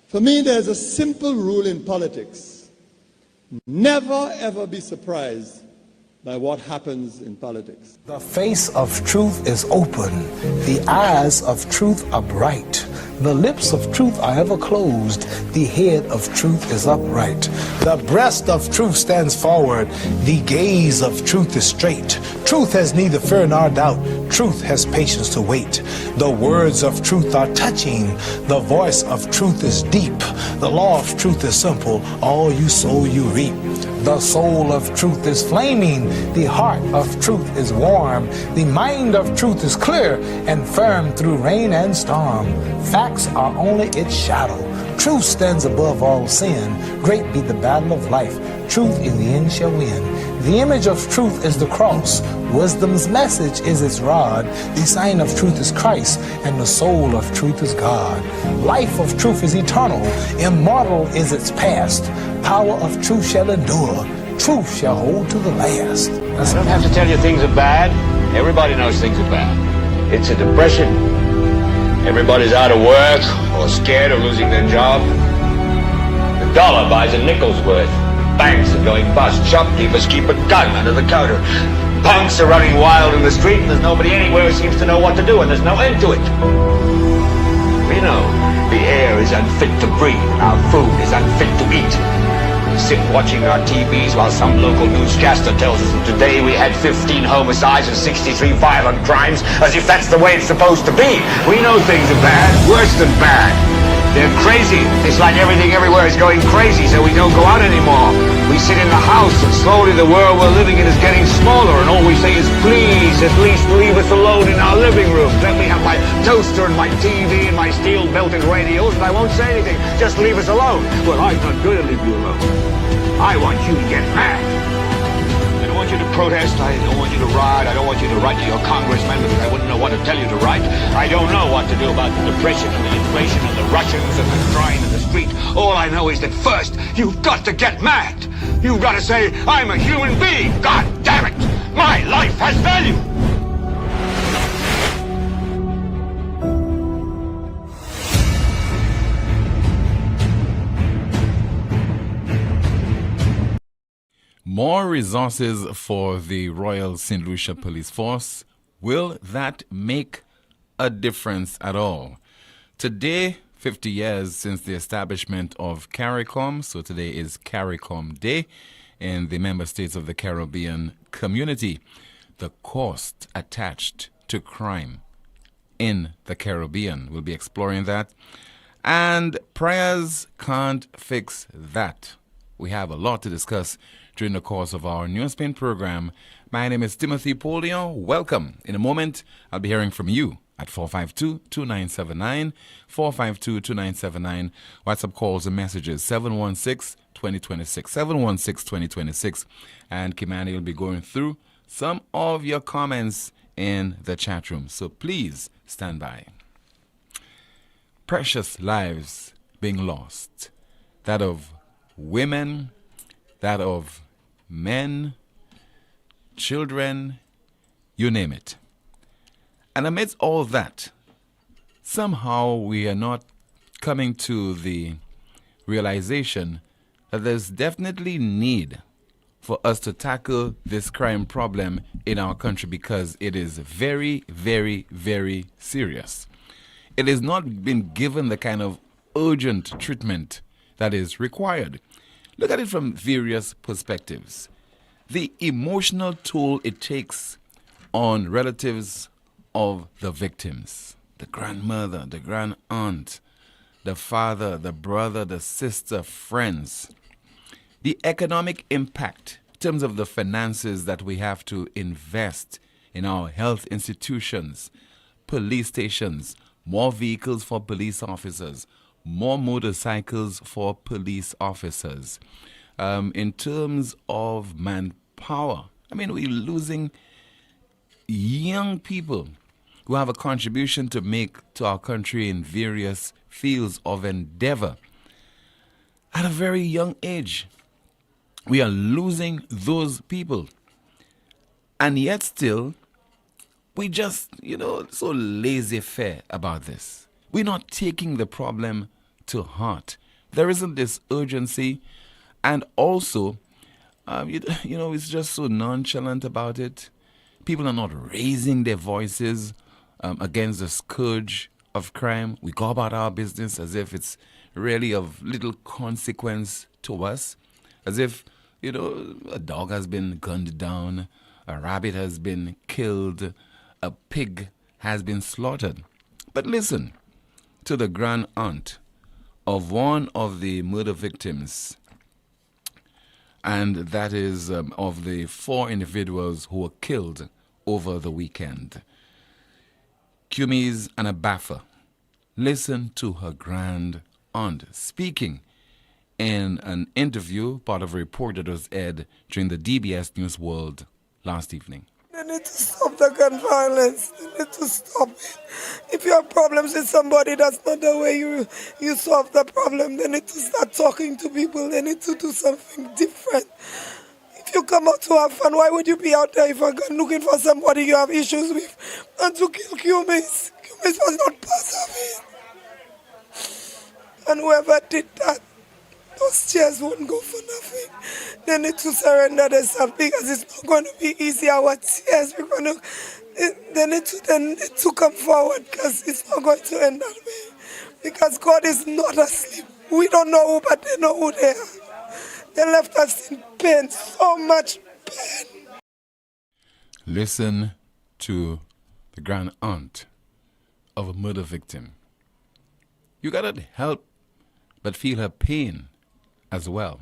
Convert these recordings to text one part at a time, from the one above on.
For me, there's a simple rule in politics. Never, ever be surprised by what happens in politics. The face of truth is open. The eyes of truth are bright. The lips of truth are ever closed. The head of truth is upright. The breast of truth stands forward. The gaze of truth is straight. Truth has neither fear nor doubt. Truth has patience to wait. The words of truth are touching. The voice of truth is deep. The law of truth is simple. All you sow, you reap. The soul of truth is flaming. The heart of truth is warm. The mind of truth is clear and firm through rain and storm. Facts are only its shadow. Truth stands above all sin. Great be the battle of life. Truth in the end shall win. The image of truth is the cross. Wisdom's message is its rod. The sign of truth is Christ, and the soul of truth is God. Life of truth is eternal. Immortal is its past. Power of truth shall endure. Truth shall hold to the last. I don't have to tell you things are bad. Everybody knows things are bad. It's a depression. Everybody's out of work or scared of losing their job. The dollar buys a nickel's worth. Banks are going bust. Shopkeepers keep a gun under the counter. Punks are running wild in the street, and there's nobody anywhere who seems to know what to do, and there's no end to it. We know the air is unfit to breathe, and our food is unfit to eat. We sit watching our TVs while some local newscaster tells us that today we had 15 homicides and 63 violent crimes, as if that's the way it's supposed to be. We know things are bad, worse than bad. They're crazy. It's like everything everywhere is going crazy, so we don't go out anymore. We sit in the house, and slowly the world we're living in is getting smaller, and all we say is, please, at least leave us alone in our living room. Let me have my toaster and my TV and my steel-belted radios, and I won't say anything. Just leave us alone. Well, I'm not going to leave you alone. I want you to get mad. I don't want you to protest. I don't want you to riot. I don't want you to write to your congressman because I wouldn't know what to tell you to write. I don't know what to do about the depression and the inflation and the Russians and the crying in the street. All I know is that first, you've got to get mad. You've got to say, I'm a human being. God damn it. My life has value. More resources for the Royal St. Lucia Police Force. Will that make a difference at all? Today, 50 years since the establishment of CARICOM, so today is CARICOM Day in the member states of the Caribbean community. The cost attached to crime in the Caribbean. We'll be exploring that. And prayers can't fix that. We have a lot to discuss during the course of our NewsSpin program. My name is Timothy Poleon. Welcome. In a moment, I'll be hearing from you at 452-2979, 452-2979. WhatsApp calls and messages 716-2026, 716-2026. And Kimani will be going through some of your comments in the chat room. So please stand by. Precious lives being lost. That of women, that of men, children, you name it. And amidst all that, somehow we are not coming to the realization that there's definitely need for us to tackle this crime problem in our country because it is very, very, very serious. It has not been given the kind of urgent treatment that is required. Look at it from various perspectives. The emotional toll it takes on relatives of the victims, the grandmother, the grandaunt, the father, the brother, the sister, friends. The economic impact in terms of the finances that we have to invest in our health institutions, police stations, more vehicles for police officers, more motorcycles for police officers. In terms of manpower, I mean, we're losing young people who have a contribution to make to our country in various fields of endeavor at a very young age. We are losing those people. And yet still, we just, so laissez-faire about this. We're not taking the problem to heart. There isn't this urgency, and also, it's just so nonchalant about it. People are not raising their voices against the scourge of crime. We go about our business as if it's really of little consequence to us, as if, a dog has been gunned down, a rabbit has been killed, a pig has been slaughtered. But listen to the grand aunt of one of the murder victims, and that is of the 4 individuals who were killed over the weekend. Cummings and Abafa. Listen to her grand aunt speaking in an interview, part of a report that was aired during the DBS News World last evening. They need to stop the gun violence. They need to stop it. If you have problems with somebody, that's not the way you solve the problem. They need to start talking to people. They need to do something different. If you come out to have fun, why would you be out there if a gun looking for somebody you have issues with? And to kill Cummings. Cummings was not part of it. And whoever did that, those chairs won't go for nothing. They need to surrender themselves because it's not going to be easy. Our tears, they need to come forward because it's not going to end that way. Because God is not asleep. We don't know who, but they know who they are. They left us in pain, so much pain. Listen to the grand aunt of a murder victim. You gotta help but feel her pain as well.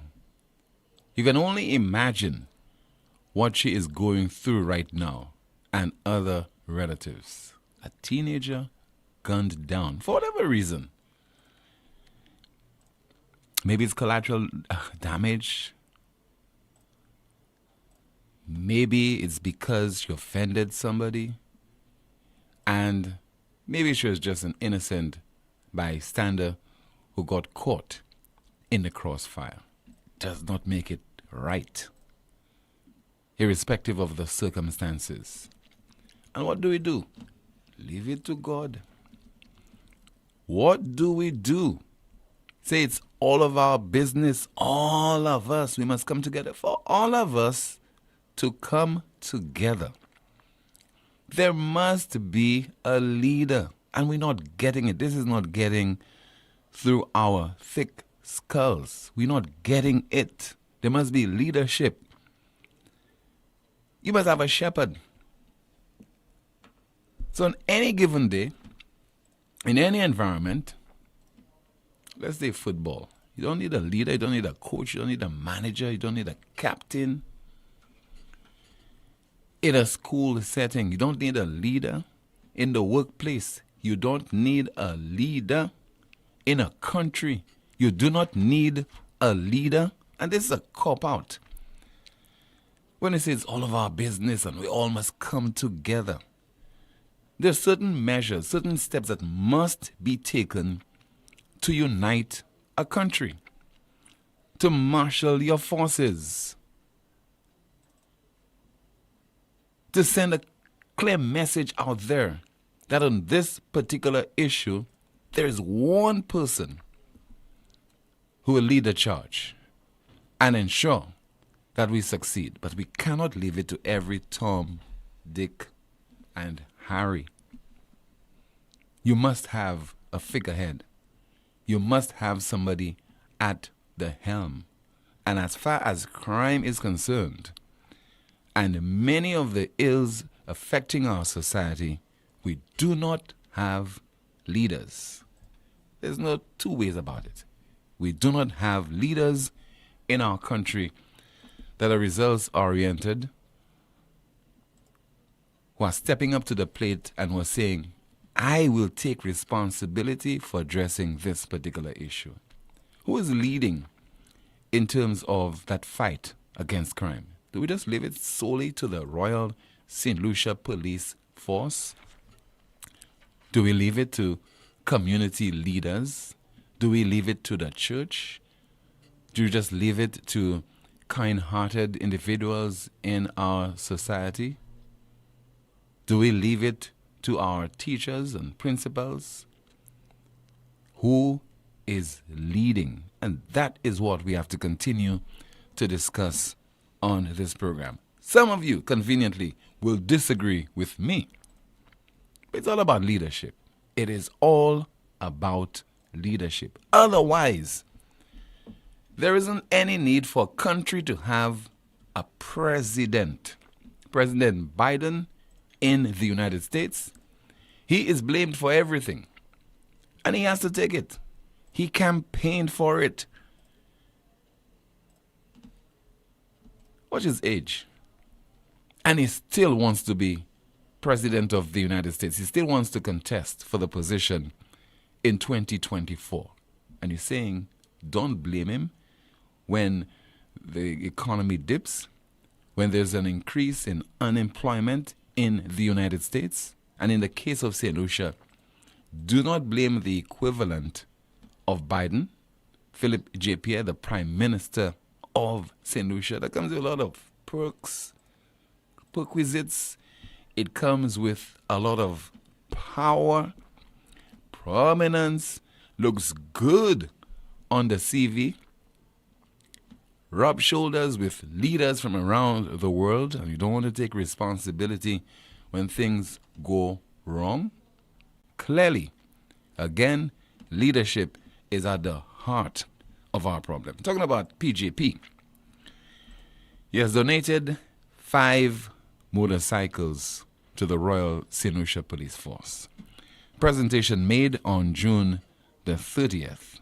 You can only imagine what she is going through right now, and other relatives. A teenager gunned down for whatever reason. Maybe it's collateral damage. Maybe it's because she offended somebody. And maybe she was just an innocent bystander who got caught in the crossfire. Does not make it right, irrespective of the circumstances. And what do we do? Leave it to God. What do we do? Say it's all of our business, all of us. We must come together. For all of us to come together, there must be a leader. And we're not getting it. This is not getting through our thick skulls. We're not getting it. There must be leadership. You must have a shepherd. So on any given day, in any environment, let's say football, you don't need a leader, you don't need a coach, you don't need a manager, you don't need a captain. In a school setting, you don't need a leader. In the workplace, you don't need a leader. In a country, you do not need a leader. And this is a cop-out. When it says all of our business and we all must come together, there are certain measures, certain steps that must be taken to unite a country, to marshal your forces, to send a clear message out there that on this particular issue, there is one person who will lead the charge and ensure that we succeed. But we cannot leave it to every Tom, Dick, and Harry. You must have a figurehead. You must have somebody at the helm. And as far as crime is concerned, and many of the ills affecting our society, we do not have leaders. There's no two ways about it. We do not have leaders in our country that are results-oriented, who are stepping up to the plate and who are saying, I will take responsibility for addressing this particular issue. Who is leading in terms of that fight against crime? Do we just leave it solely to the Royal St. Lucia Police Force? Do we leave it to community leaders? Do we leave it to the church? Do we just leave it to kind-hearted individuals in our society? Do we leave it to our teachers and principals? Who is leading. And that is what we have to continue to discuss on this program. Some of you, conveniently, will disagree with me. It's all about leadership. It is all about leadership. Otherwise, there isn't any need for a country to have a president. President Biden in the United States, he is blamed for everything. And he has to take it. He campaigned for it. What's his age? And he still wants to be president of the United States. He still wants to contest for the position in 2024. And he's saying, don't blame him when the economy dips, when there's an increase in unemployment in the United States. And in the case of St. Lucia, do not blame the equivalent of Biden, Philip J. Pierre, the Prime Minister of St. Lucia. That comes with a lot of perquisites. It comes with a lot of power, prominence, looks good on the CV, rub shoulders with leaders from around the world, and you don't want to take responsibility when things go wrong. Clearly, again, leadership is at the heart of our problem. Talking about PJP, he has donated 5 motorcycles to the Royal St. Lucia Police Force. Presentation made on June the 30th.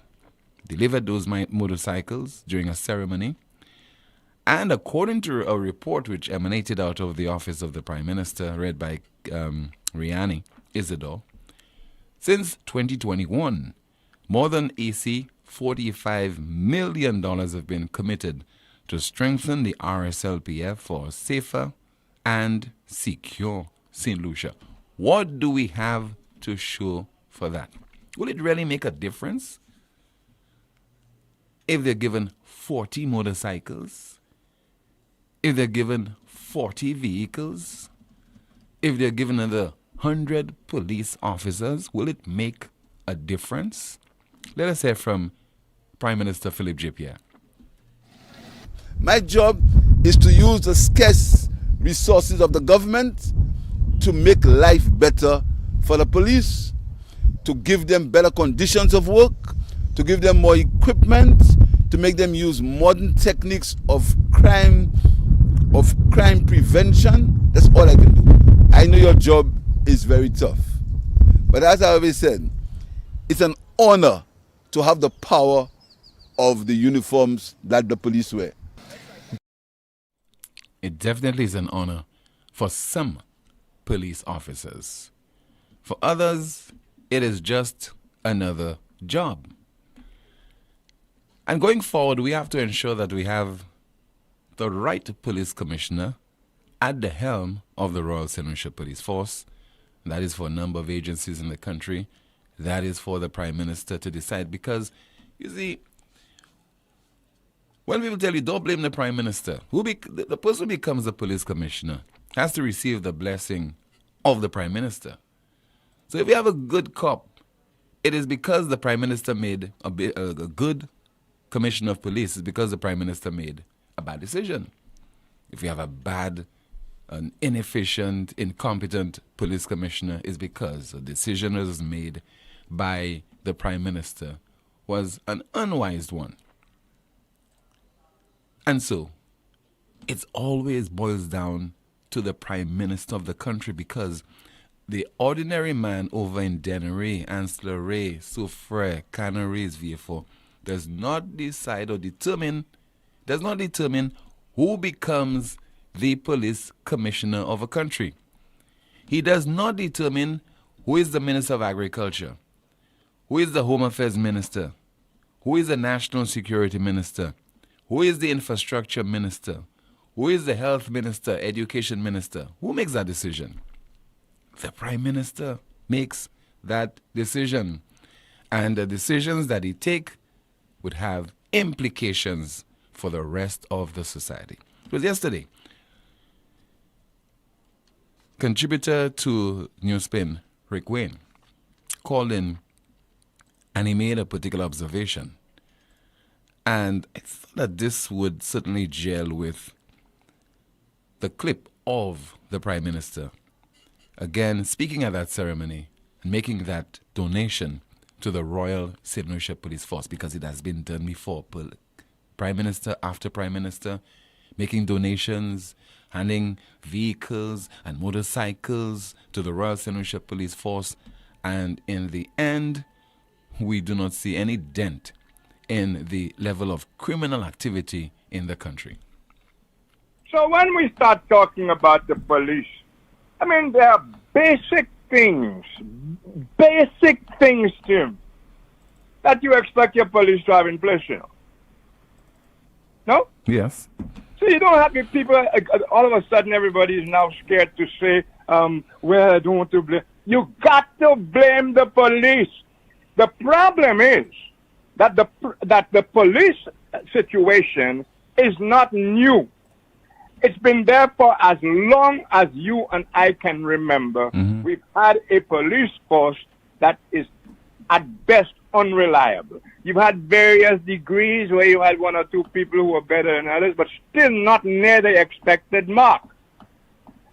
Delivered those motorcycles during a ceremony. And according to a report which emanated out of the office of the Prime Minister, read by Riani Isidore, since 2021, more than $45 million have been committed to strengthen the RSLPF for a safer and secure St. Lucia. What do we have to show for that? Will it really make a difference if they're given 40 motorcycles? If they're given 40 vehicles? If they're given another 100 police officers? Will it make a difference? Let us hear from Prime Minister Philip J. Pierre. My job is to use the scarce resources of the government to make life better for the police, to give them better conditions of work, to give them more equipment, to make them use modern techniques of crime prevention. That's all I can do. I know your job is very tough. But as I always said, it's an honor to have the power of the uniforms that the police wear. It definitely is an honor for some police officers. For others, it is just another job. And going forward, we have to ensure that we have the right police commissioner at the helm of the Royal St. Lucia Police Force. That is for a number of agencies in the country. That is for the Prime Minister to decide. Because, you see, when people tell you, don't blame the Prime Minister, the person who becomes the police commissioner has to receive the blessing of the Prime Minister. So if you have a good cop, it is because the Prime Minister made a good commissioner of police. It's because the Prime Minister made a bad decision. If you have an inefficient, incompetent police commissioner, it's because a decision was made by the Prime Minister was an unwise one. And so, it always boils down to the Prime Minister of the country, because the ordinary man over in Dennery, Ancillary, Soufrière, Canaries, Vieux-Fort does not decide or determine who becomes the police commissioner of a country. He does not determine who is the Minister of Agriculture, who is the Home Affairs Minister, who is the National Security Minister, who is the Infrastructure Minister, who is the Health Minister, Education Minister. Who makes that decision? The Prime Minister makes that decision. And the decisions that he takes would have implications for the rest of the society. It was yesterday. Contributor to NewsSpin, Rick Wayne, called in And he made a particular observation. And I thought that this would certainly gel with the clip of the Prime Minister, again, speaking at that ceremony and making that donation to the Royal St. Lucia Police Force, because it has been done before. Prime Minister after Prime Minister making donations, handing vehicles and motorcycles to the Royal St. Lucia Police Force. And in the end, we do not see any dent in the level of criminal activity in the country. So when we start talking about the police, I mean, there are basic things, Tim, that you expect your police to have in place, you know. No? Yes. So you don't have the people, all of a sudden everybody is now scared to say, well, I don't want to blame. You got to blame the police. The problem is that the police situation is not new. It's been there for as long as you and I can remember. Mm-hmm. We've had a police force that is at best unreliable. You've had various degrees where you had one or two people who were better than others, but still not near the expected mark.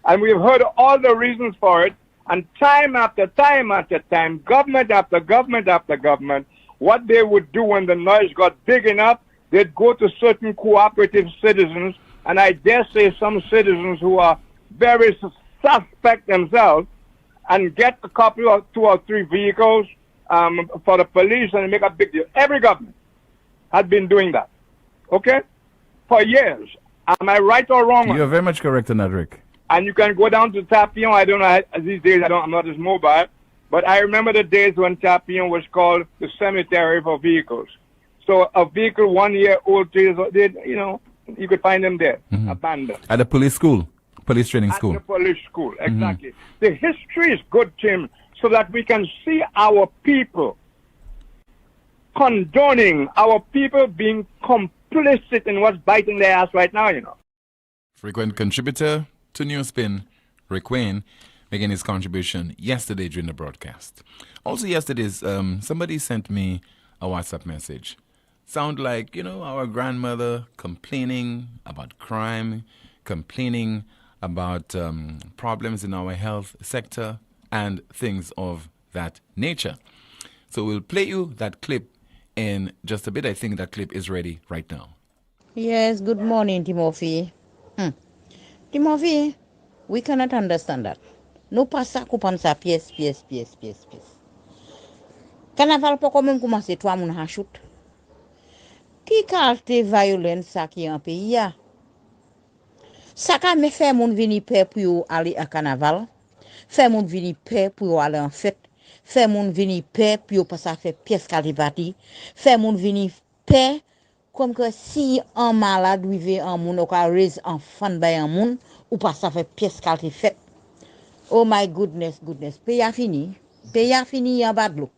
And we've heard all the reasons for it, and time after time after time, government after government after government, what they would do when the noise got big enough, they'd go to certain cooperative citizens, and I dare say some citizens who are very suspect themselves, and get a couple or 2 or 3 vehicles for the police and make a big deal. Every government has been doing that, okay, for years. Am I right or wrong? You're very much correct on that, Rick. And you can go down to Tapion. I don't know, these days I'm not as mobile, but I remember the days when Tapion was called the cemetery for vehicles. So a vehicle 1 year old, you know, you could find them there, abandoned. At the police school, police training school. At the police school, exactly. The history is good, Tim, so that we can see our people condoning, our people being complicit in what's biting their ass right now, you know. Frequent contributor to NewsSpin, Rick Wayne, making his contribution yesterday during the broadcast. Also yesterday, somebody sent me a WhatsApp message. Sound like, you know, our grandmother complaining about crime, complaining about problems in our health sector, and things of that nature. So we'll play you that clip in just a bit. I think that clip is ready right now. Yes, good morning, Timothy. Timothy, we cannot understand that. No pasa kupansa pièce. Carnival pas quand même commencer 3 moun ha shoot. Qui carte violence ça qui en pays ya? Ça ka me fait moun vini paix pour aller à Carnival. Fait moun vini paix pour aller en fête. Fait moun vini paix pour passer faire pièce calipati. Fait moun vini paix comme que si un malade vivait en moun ou ka raise enfant bay en moun ou pas ça fait pièce calti fait. Oh my goodness. Pays a fini en bas de l'eau.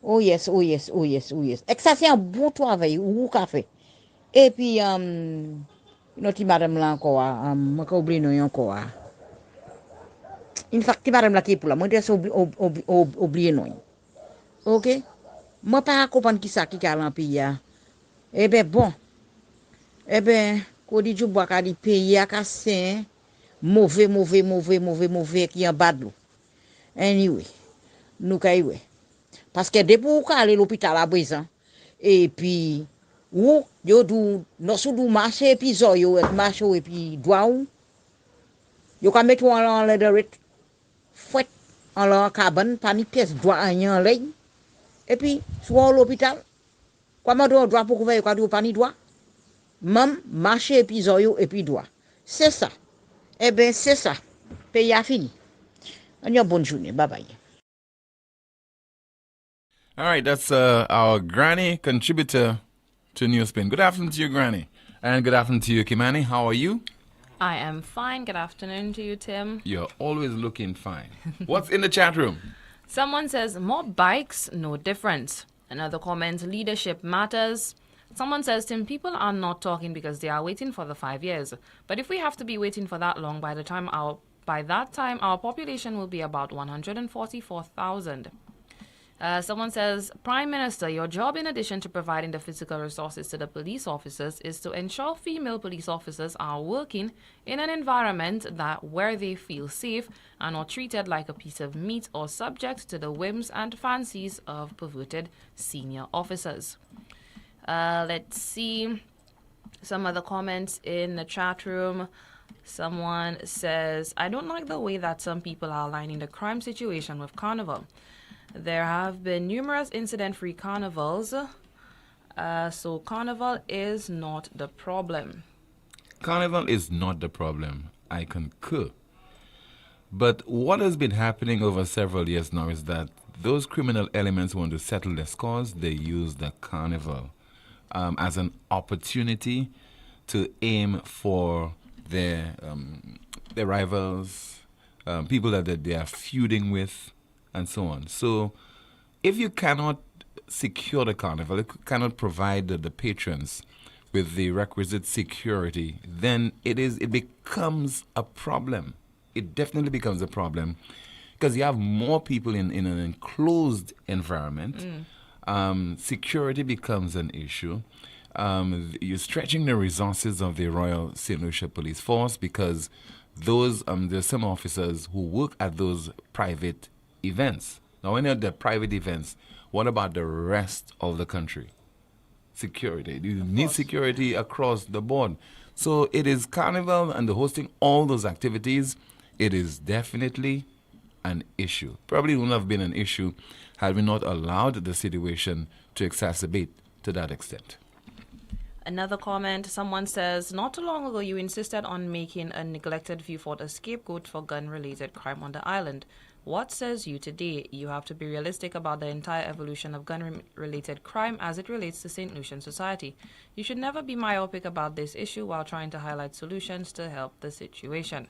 Oh yes. Et ça c'est un bon travail ou café. Et puis notre madame là encore moi ka oublié non encore. In fact madame là qui pour là moi déjà oublié non. OK? Moi pas comprendre qui ça qui a en pays. Eh ben bon. Eh ben ko di jou bois ka di pays a ka sain mauvais qui en bas de l'eau. Anyway, nous ka ouais. Parce que depuis ou ka aller l'hôpital à présent et puis ou yo dou no sou dou marcher puis zo yo marcher et puis doit ou yo ka mettre en l'air de rit fouet en la cabane pas ni pièce doit en lay et puis soit l'hôpital comment doit pour couvrir ka pas ni doit même marcher et puis zo yo et puis doit c'est ça. Eh ben c'est ça. Pays a fini. Une bonne journée. Bye bye. All right, that's our granny contributor to NewsSpin. Good afternoon to you, Granny. And good afternoon to you, Kimani. How are you? I am fine. Good afternoon to you, Tim. You're always looking fine. What's in the chat room? Someone says, more bikes, no difference. Another comment, leadership matters. Someone says, Tim, people are not talking because they are waiting for the 5 years. But if we have to be waiting for that long, by that time our population will be about 144,000. Someone says, Prime Minister, your job in addition to providing the physical resources to the police officers is to ensure female police officers are working in an environment where they feel safe and not treated like a piece of meat or subject to the whims and fancies of perverted senior officers. Let's see some other comments in the chat room. Someone says, I don't like the way that some people are aligning the crime situation with Carnival. There have been numerous incident-free carnivals, so Carnival is not the problem. Carnival is not the problem. I concur. But what has been happening over several years now is that those criminal elements want to settle their scores. They use the Carnival as an opportunity to aim for their rivals, people that they are feuding with, and so on. So if you cannot secure the Carnival, if you cannot provide the patrons with the requisite security, then it becomes a problem. It definitely becomes a problem because you have more people in an enclosed environment. Security becomes an issue. You're stretching the resources of the Royal St. Lucia Police Force because there's some officers who work at those private events. Now, when you're at the private events, what about the rest of the country? Security. You need security across the board. So it is Carnival and the hosting all those activities. It is definitely an issue. Probably wouldn't have been an issue had we not allowed the situation to exacerbate to that extent. Another comment, someone says, not too long ago you insisted on making a neglected Vieux Fort a scapegoat for gun-related crime on the island. What says you today? You have to be realistic about the entire evolution of gun-related crime as it relates to St. Lucian society. You should never be myopic about this issue while trying to highlight solutions to help the situation.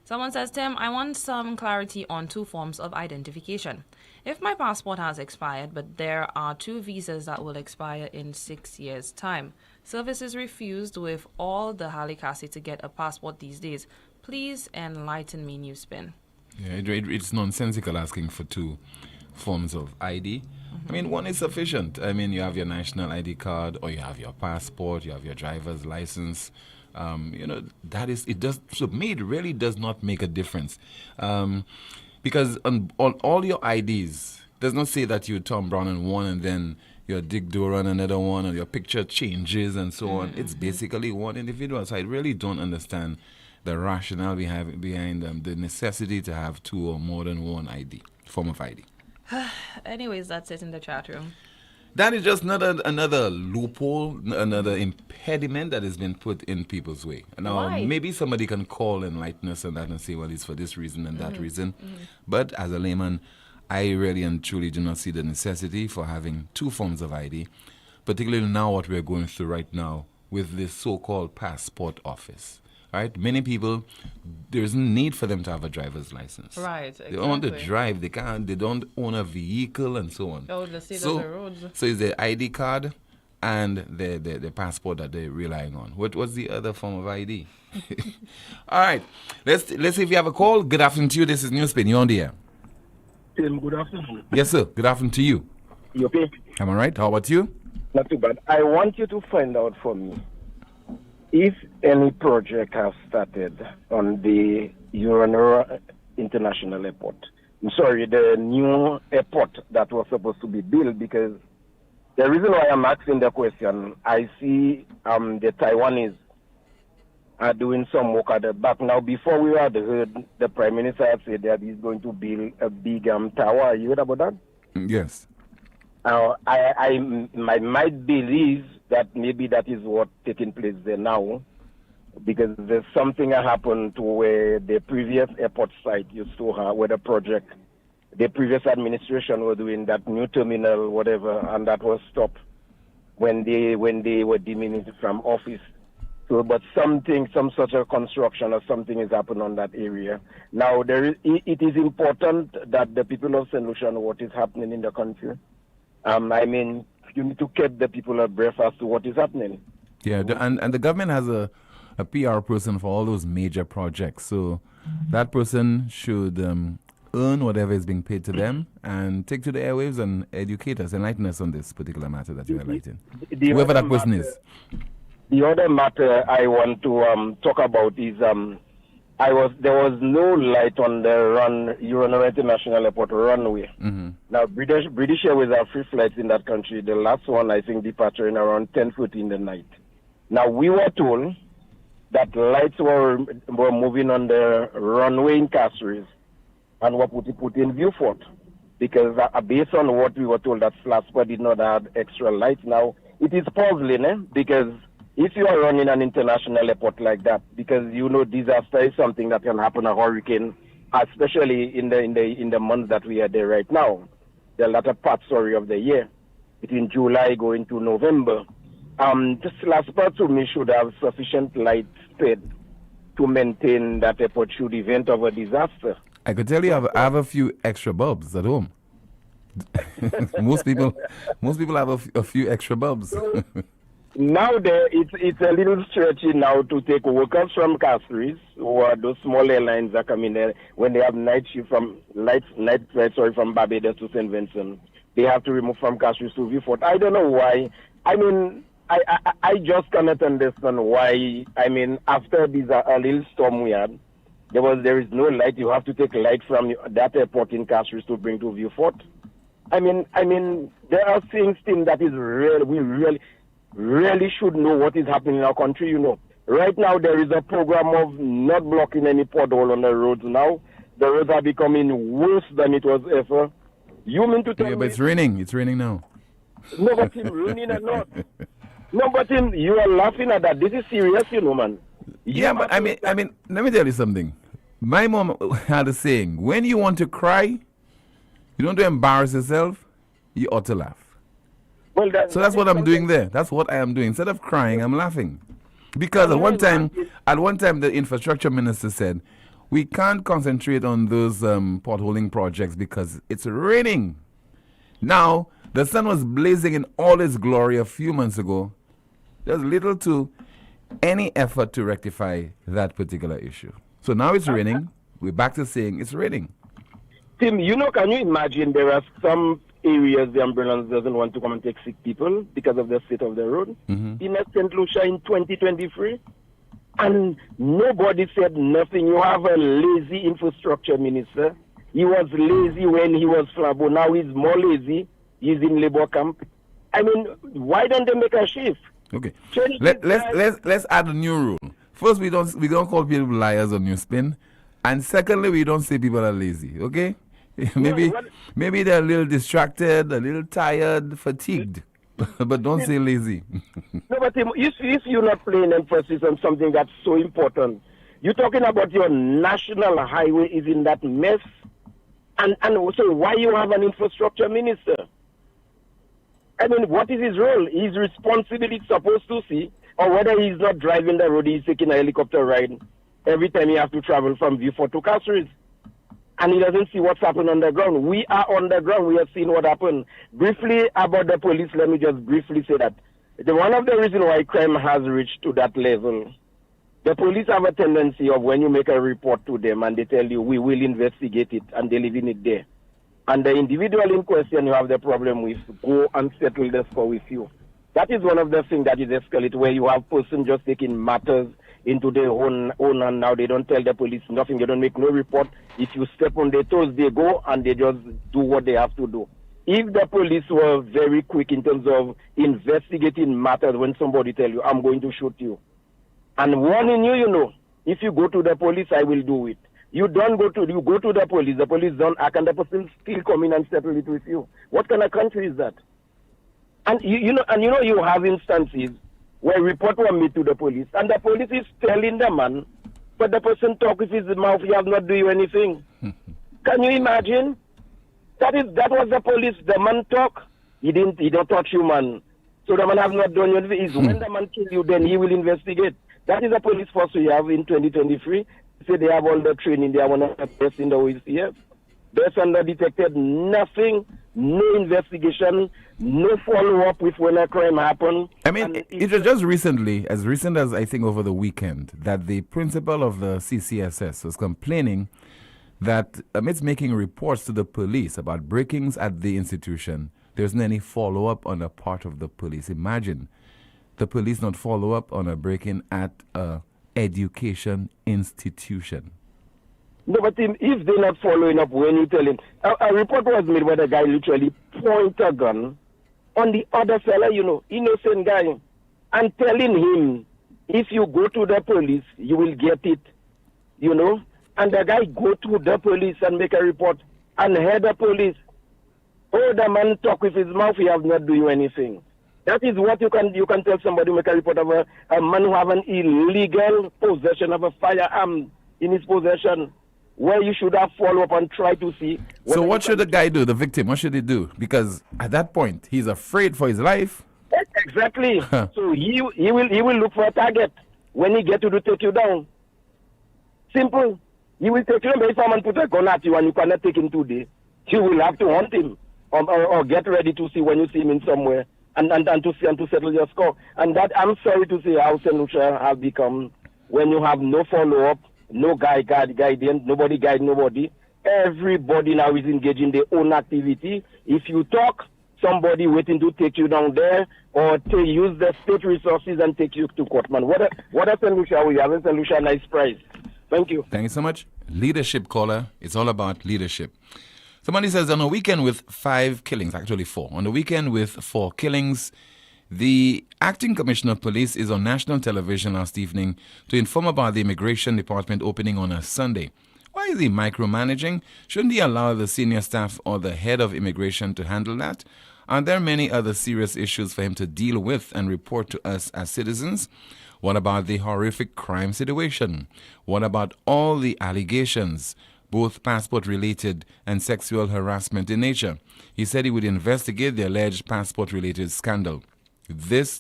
Someone says, Tim, I want some clarity on two forms of identification. If my passport has expired, but there are 2 visas that will expire in 6 years' time, service is refused with all the halikasi to get a passport these days. Please enlighten me, NewsSpin. Yeah, it's nonsensical asking for 2 forms of ID. I mean, one is sufficient. I mean, you have your national ID card, or you have your passport, you have your driver's license. It does. So, me, it really does not make a difference, because on all your IDs does not say that you're Tom Brown on one and then you're Dick Dora on another one, and your picture changes and so on. It's basically one individual. So I really don't understand the rationale behind the necessity to have 2 or more than one form of ID. Anyways, that's it in the chat room. That is just another loophole, another impediment that has been put in people's way. Now, maybe somebody can call, enlighten us on that and say, well, it's for this reason and that reason. But as a layman, I really and truly do not see the necessity for having 2 forms of ID, particularly now what we're going through right now with this so-called passport office. Right? Many people, there's no need for them to have a driver's license. Right, exactly. They don't want to drive, they don't own a vehicle and so on. Oh, the state of the roads. So it's the ID card and the passport that they're relying on. What's the other form of ID? All right, let's see if you have a call. Good afternoon to you. This is NewsSpin. You're on the air. Tim, good afternoon. Yes, sir. Good afternoon to you. You okay? I'm all right. How about you? Not too bad. I want you to find out for me if any project has started on the Uranera International Airport. I'm sorry, the new airport that was supposed to be built, because the reason why I'm asking the question, I see the Taiwanese are doing some work at the back. Now, before we had heard the Prime Minister have said that he's going to build a big tower. You heard about that? Yes. I might believe that maybe that is what's taking place there now, because there's something that happened to where the previous airport site used to have, where the previous administration were doing that new terminal, whatever, and that was stopped when they were diminished from office. So, but some sort of construction or something is happening on that area. Now, it is important that the people of St. Lucia know what is happening in the country. I mean, you need to keep the people abreast as to what is happening. Yeah, and the government has a PR person for all those major projects. So that person should earn whatever is being paid to them and take to the airwaves and educate us, enlighten us on this particular matter that you're highlighting. Whoever that person is. The other matter I want to talk about is there was no light on the Euro International Airport runway. Mm-hmm. Now, British Airways have free flights in that country. The last one, I think, departed around 10:40 in the night. Now, we were told that lights were moving on the runway in Castries and were put in Viewfort, because based on what we were told, that Slasper did not have extra lights. Now, it is puzzling, because if you are running an international airport like that, because disaster is something that can happen, a hurricane, especially in the months that we are there right now, the latter part, of the year, between July going to November. This last part to me should have sufficient light speed to maintain that airport should event of a disaster. I could tell you I have a few extra bulbs at home. most people have a few extra bulbs. Now it's a little stretchy now to take workers from Castries, or those small airlines that come in there when they have night from Barbados to St. Vincent. They have to remove from Castries to Viewfort. I don't know why. I mean, I just cannot understand why. I mean, after this a little storm we had, there is no light. You have to take light from that airport in Castries to bring to Viewfort. I mean, there are things that is real. We really should know what is happening in our country. Right now there is a program of not blocking any pothole on the roads. Now the roads are becoming worse than it was ever. You mean to tell me? But it's raining. It's raining now. No, but it's raining or not. No, but you are laughing at that. This is serious, man. But I mean, let me tell you something. My mom had a saying: when you want to cry, you don't want to embarrass yourself, you ought to laugh. Well, so that's what I'm doing there. That's what I am doing. Instead of crying, I'm laughing. Because at one time, the infrastructure minister said, we can't concentrate on those potholing projects because it's raining. Now, the sun was blazing in all its glory a few months ago. There's little to any effort to rectify that particular issue. So now it's raining. We're back to saying it's raining. Tim, can you imagine there are some areas the ambulance doesn't want to come and take sick people because of the state of the road? Mm-hmm. In St. Lucia in 2023, and nobody said nothing. You have a lazy infrastructure minister. He was lazy when he was Flabo. Now he's more lazy. He's in labor camp. I mean, why don't they make a shift? Okay. Let's add a new rule. First, we don't call people liars on NewsSpin, and secondly, we don't say people are lazy. Okay. Maybe they're a little distracted, a little tired, fatigued, but don't say lazy. No, but if you're not playing emphasis on something that's so important, you're talking about your national highway is in that mess, and also why you have an infrastructure minister? I mean, what is his role? His responsibility is supposed to see, or whether he's not driving the road, he's taking a helicopter ride every time he has to travel from Viewfort to Castries. And he doesn't see what's happened on the ground. We are on the ground. We have seen what happened. Briefly about the police, let me just briefly say that one of the reasons why crime has reached to that level, the police have a tendency of when you make a report to them and they tell you, we will investigate it, and they leave it there. And the individual in question you have the problem with, go and settle the score with you. That is one of the things that is escalated, where you have person just taking matters into their own and now they don't tell the police nothing. They don't make no report. If you step on their toes, they go and they just do what they have to do. If the police were very quick in terms of investigating matters, when somebody tell you, I'm going to shoot you, and warning you, if you go to the police, I will do it. You go to the police don't act, and the person still come in and settle it with you. What kind of country is that? And you have instances where report were made to the police, and the police is telling the man, but the person talk with his mouth, he has not doing anything. Can you imagine? That was the police. The man talk, he don't touch you, man. So the man have not done anything. Is when the man kill you, then he will investigate. That is the police force we have in 2023. Say they have all the training. They are one of the best in the OECF. Best under detected nothing, no investigation, no follow-up with when a crime happened. I mean, it was just recently, as recent as I think over the weekend, that the principal of the CCSS was complaining that amidst making reports to the police about break-ins at the institution, there isn't any follow-up on the part of the police. Imagine the police not follow up on a break-in at a education institution. No, but if they're not following up when you tell him, a report was made where the guy literally point a gun on the other fella, innocent guy, and telling him, if you go to the police, you will get it, And the guy go to the police and make a report and head the police. Oh, the man talk with his mouth, he have not doing anything. That is what you can tell somebody who make a report of a man who have an illegal possession of a firearm in his possession, where you should have follow up and try to see. So what should the guy do, the victim? What should he do? Because at that point, he's afraid for his life. Exactly. So he will look for a target when he get to take you down. Simple. He will take you down. But if someone put a gun at you and you cannot take him today, you will have to hunt him or get ready to see when you see him in somewhere and to see and to settle your score. And that, I'm sorry to say, how St. Lucia have become when you have no follow up. No guidance, nobody guide nobody. Everybody now is engaging their own activity. If you talk, somebody waiting to take you down there or to use the state resources and take you to court, man. What a solution we have. A solution, nice prize. Thank you. Thank you so much. Leadership, caller. It's all about leadership. Somebody says on a weekend with 5 killings, actually 4. On the weekend with 4 killings, the acting commissioner of police is on national television last evening to inform about the immigration department opening on a Sunday. Why is he micromanaging? Shouldn't he allow the senior staff or the head of immigration to handle that? Aren't there many other serious issues for him to deal with and report to us as citizens? What about the horrific crime situation? What about all the allegations, both passport-related and sexual harassment in nature? He said he would investigate the alleged passport-related scandal. This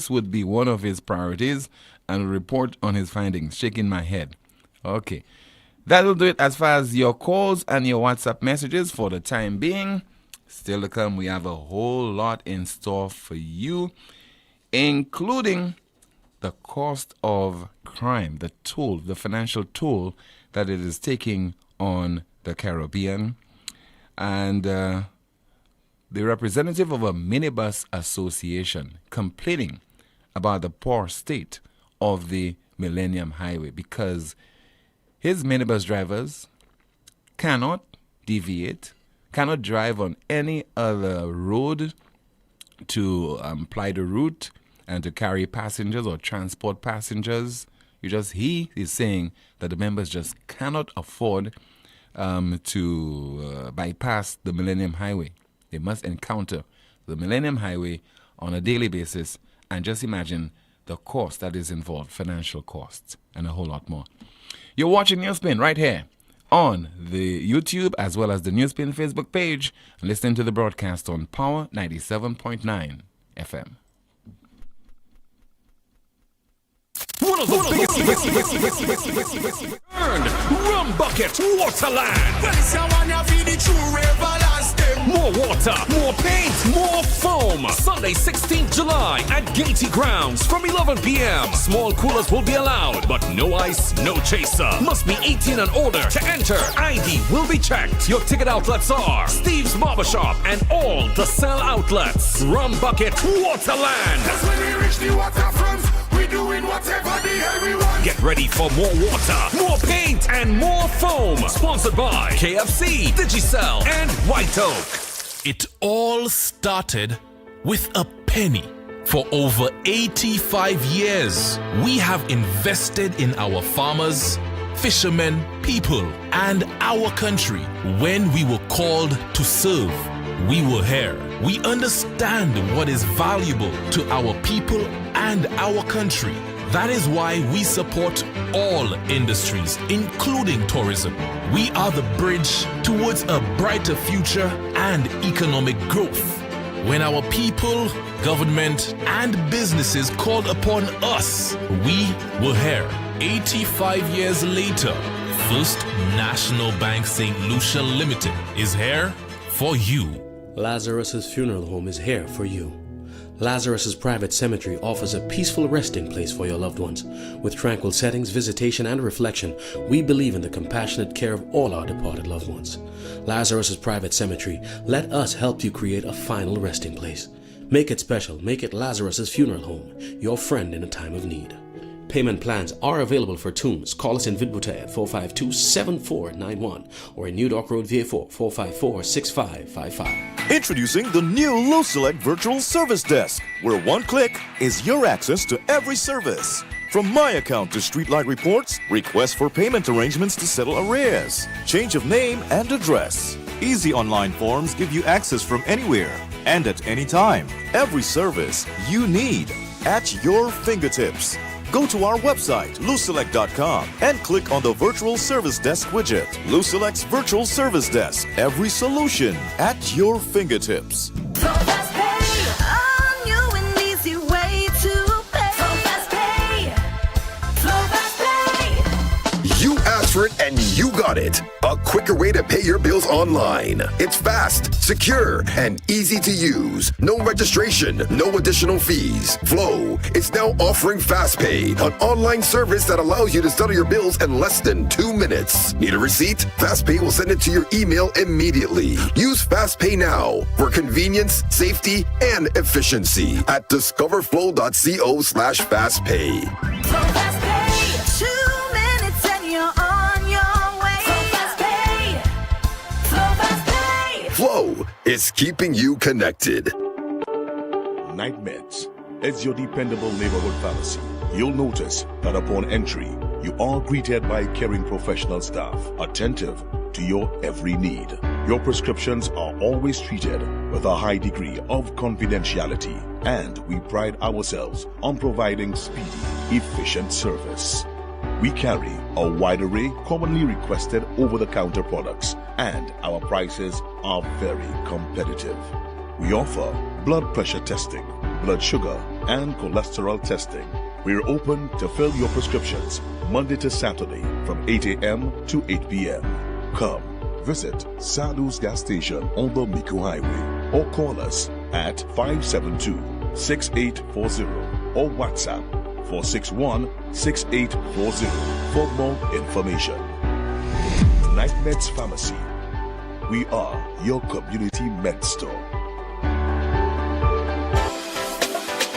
would be one of his priorities, and report on his findings. Shaking my head. Okay. That'll do it as far as your calls and your WhatsApp messages for the time being. Still to come, we have a whole lot in store for you, including the cost of crime, the toll, the financial toll that it is taking on the Caribbean. And the representative of a minibus association complaining about the poor state of the Millennium Highway because his minibus drivers cannot deviate, cannot drive on any other road to ply the route and to carry passengers or transport passengers. He is saying that the members just cannot afford to bypass the Millennium Highway. They must encounter the Millennium Highway on a daily basis, and just imagine the cost that is involved, financial costs, and a whole lot more. You're watching NewsSpin right here on the YouTube as well as the NewsSpin Facebook page, and listening to the broadcast on Power 97.9 FM. One of the biggest Rum Bucket Waterland. More water, more paint, more foam. Sunday, 16th July at Gaiety Grounds from 11 p.m. Small coolers will be allowed, but no ice, no chaser. Must be 18 and older to enter. ID will be checked. Your ticket outlets are Steve's Barbershop and all the sell outlets. Rum Bucket Waterland. That's when we reach the waterfront. We doing whatever the hell we want. Get ready for more water, more paint, and more foam. Sponsored by KFC, Digicel, and White Oak. It all started with a penny. For over 85 years, we have invested in our farmers, fishermen, people, and our country. When we were called to serve, we were here. We understand what is valuable to our people and our country. That is why we support all industries, including tourism. We are the bridge towards a brighter future and economic growth. When our people, government, and businesses called upon us, we were here. 85 years later, First National Bank St. Lucia Limited is here for you. Lazarus's funeral home is here for you. Lazarus's Private Cemetery offers a peaceful resting place for your loved ones. With tranquil settings, visitation, and reflection, we believe in the compassionate care of all our departed loved ones. Lazarus's Private Cemetery, let us help you create a final resting place. Make it special. Make it Lazarus's Funeral Home, your friend in a time of need. Payment plans are available for tombs. Call us in Vidbuta at 452-7491 or in New Dock Road, VA4, 454-6555. Introducing the new LuSelect Virtual Service Desk, where one click is your access to every service. From My Account to Streetlight reports, requests for payment arrangements to settle arrears, change of name and address. Easy online forms give you access from anywhere and at any time. Every service you need at your fingertips. Go to our website, luselect.com, and click on the Virtual Service Desk widget. LuSelect's Virtual Service Desk. Every solution at your fingertips. You asked for it and you got it. A quicker way to pay your bills online. It's fast, secure, and easy to use. No registration, no additional fees. Flow is now offering FastPay, an online service that allows you to settle your bills in less than 2 minutes. Need a receipt? FastPay will send it to your email immediately. Use FastPay now for convenience, safety, and efficiency at discoverflow.co/fastpay. Flow is keeping you connected. Night Meds is your dependable neighborhood pharmacy. You'll notice that upon entry, you are greeted by caring professional staff, attentive to your every need. Your prescriptions are always treated with a high degree of confidentiality, and we pride ourselves on providing speedy, efficient service. We carry a wide array commonly requested over-the-counter products, and our prices are very competitive. We offer blood pressure testing, blood sugar, and cholesterol testing. We're open to fill your prescriptions Monday to Saturday from 8 a.m. to 8 p.m. Come visit Sadu's gas station on the Miku Highway or call us at 572-6840 or WhatsApp 461-6840 for more information. Night Meds Pharmacy. We are your community med store.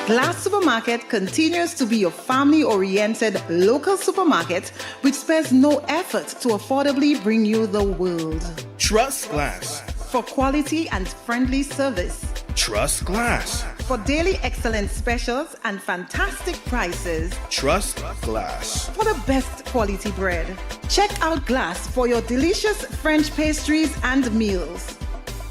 Glass Supermarket continues to be your family-oriented local supermarket which spares no effort to affordably bring you the world. Trust Glass. For quality and friendly service. Trust Glass. For daily excellent specials and fantastic prices. Trust Glass. For the best quality bread. Check out Glass for your delicious French pastries and meals.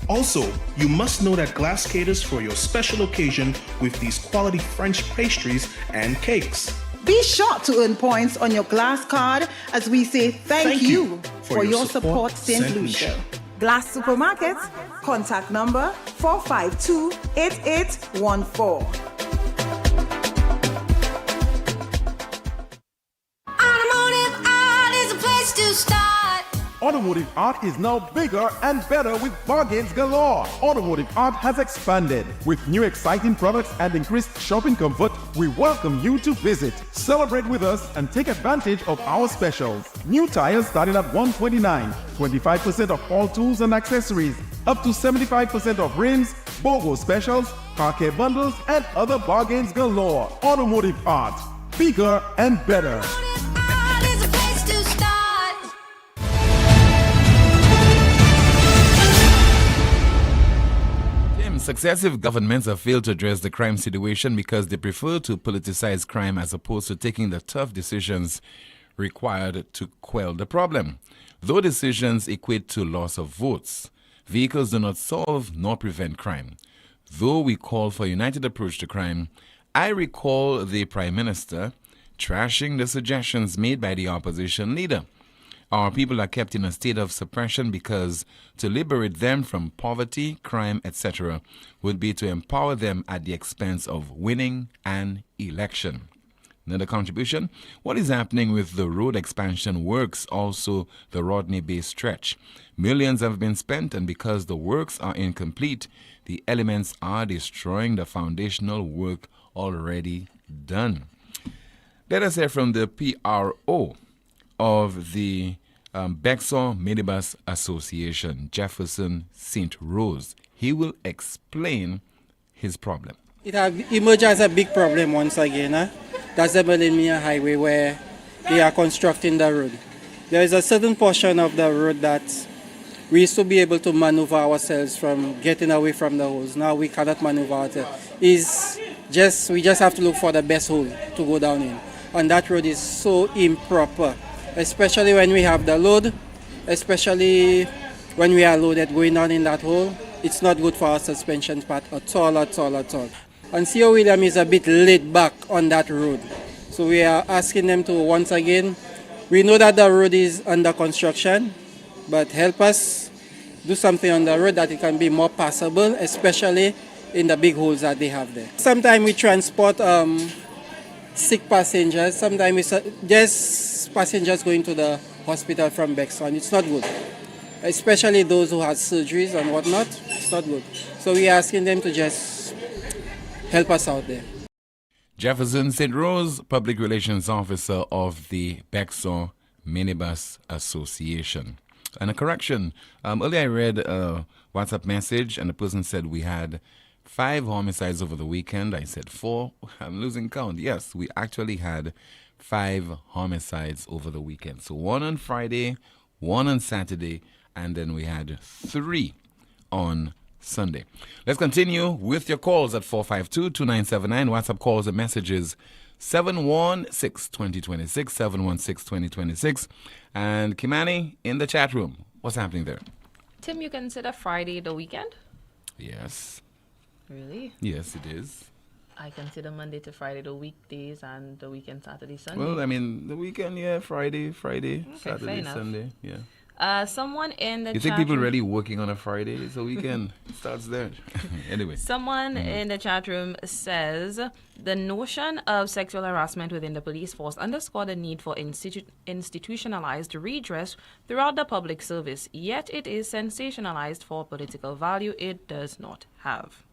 Also, you must know that Glass caters for your special occasion with these quality French pastries and cakes. Be sure to earn points on your Glass card as we say thank you for your support, St. Lucia. Glass Supermarket, contact number 452-8814. Automotive art is a place to start. Automotive art is now bigger and better with bargains galore. Automotive art has expanded. With new exciting products and increased shopping comfort, we welcome you to visit. Celebrate with us and take advantage of our specials. New tires starting at $129, 25% off all tools and accessories, up to 75% off rims, BOGO specials, car care bundles, and other bargains galore. Automotive art, bigger and better. Successive governments have failed to address the crime situation because they prefer to politicize crime as opposed to taking the tough decisions required to quell the problem. Though decisions equate to loss of votes, vehicles do not solve nor prevent crime. Though we call for a united approach to crime, I recall the Prime Minister trashing the suggestions made by the opposition leader. Our people are kept in a state of suppression because to liberate them from poverty, crime, etc. would be to empower them at the expense of winning an election. Another contribution. What is happening with the road expansion works, also the Rodney Bay stretch? Millions have been spent, and because the works are incomplete, the elements are destroying the foundational work already done. Let us hear from the PRO of the Bexar Minibus Association, Jefferson St. Rose. He will explain his problem. It has emerged as a big problem once again. That's the Millennium Highway where they are constructing the road. There is a certain portion of the road that we used to be able to maneuver ourselves from getting away from the holes. Now we cannot maneuver ourselves. We just have to look for the best hole to go down in. And that road is so improper, especially when we have the load, especially when we are loaded going down in that hole. It's not good for our suspension part at all. And C.O. William is a bit laid back on that road. So we are asking them to, once again, we know that the road is under construction, but help us do something on the road that it can be more passable, especially in the big holes that they have there. Sometimes we transport sick passengers. Sometimes just passengers going to the hospital from Bexar. It's not good, especially those who had surgeries and whatnot. It's not good. So we are asking them to just help us out there. Jefferson St. Rose, Public Relations Officer of the Bexar Minibus Association. And a correction. Earlier I read a WhatsApp message and the person said we had 5 homicides over the weekend. I said 4. I'm losing count. Yes, we actually had 5 homicides over the weekend. So 1 on Friday, 1 on Saturday, and then we had 3 on Sunday. Let's continue with your calls at 452-2979. WhatsApp calls and messages 716-2026, 716-2026. And Kimani in the chat room. What's happening there? Tim, you consider Friday the weekend? Yes. Really? Yes, it is. I consider Monday to Friday the weekdays and the weekend Saturday, Sunday. Well, I mean, the weekend, yeah, Friday, Okay, Saturday, Sunday, yeah. Someone in the You think chat people room, really working on a Friday? It's a weekend. It starts there. Anyway. Someone in the chat room says the notion of sexual harassment within the police force underscore the need for institutionalized redress throughout the public service, yet it is sensationalized for political value it does not have.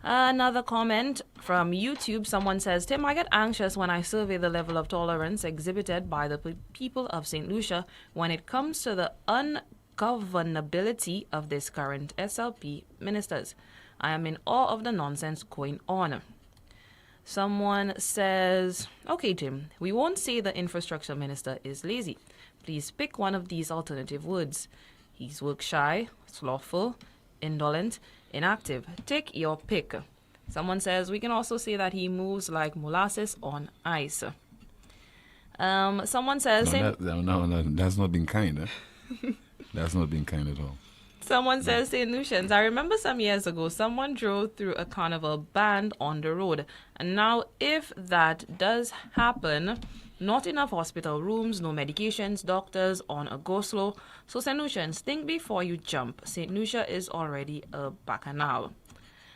Another comment from YouTube. Someone says, Tim, I get anxious when I survey the level of tolerance exhibited by the people of St. Lucia when it comes to the ungovernability of this current SLP ministers. I am in awe of the nonsense going on. Someone says, okay, Tim, we won't say the infrastructure minister is lazy. Please pick one of these alternative words. He's work shy, slothful, indolent, inactive. Take your pick. Someone says we can also say that he moves like molasses on ice. Someone says... No, that's not been kind. Huh? That's not been kind at all. Someone says, St. Lucians, I remember some years ago, someone drove through a Carnival band on the road. And now, if that does happen, not enough hospital rooms, no medications, doctors on a go-slow. So, St. Lucians, think before you jump. St. Lucia is already a bacchanal.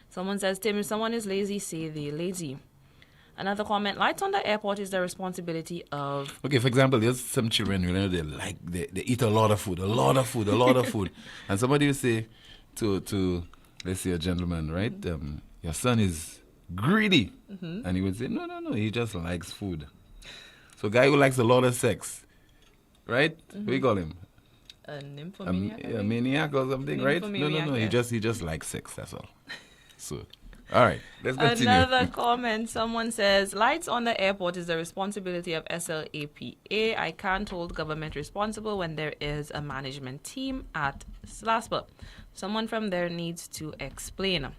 Someone says, Tim, if someone is lazy, say they're lazy. Another comment, lights on the airport is the responsibility of... Okay, for example, there's some children, you know, they eat a lot of food. And somebody will say to let's say a gentleman, right? Your son is greedy. Mm-hmm. And he would say, no, he just likes food. So a guy who likes a lot of sex, right? Mm-hmm. What do you call him? A nymphomaniac? A maniac or something, right? No. Yeah. He just likes sex, that's all. So... All right, let's continue. Another comment, someone says, lights on the airport is the responsibility of SLAPA. I can't hold government responsible when there is a management team at SLASPA. Someone from there needs to explain.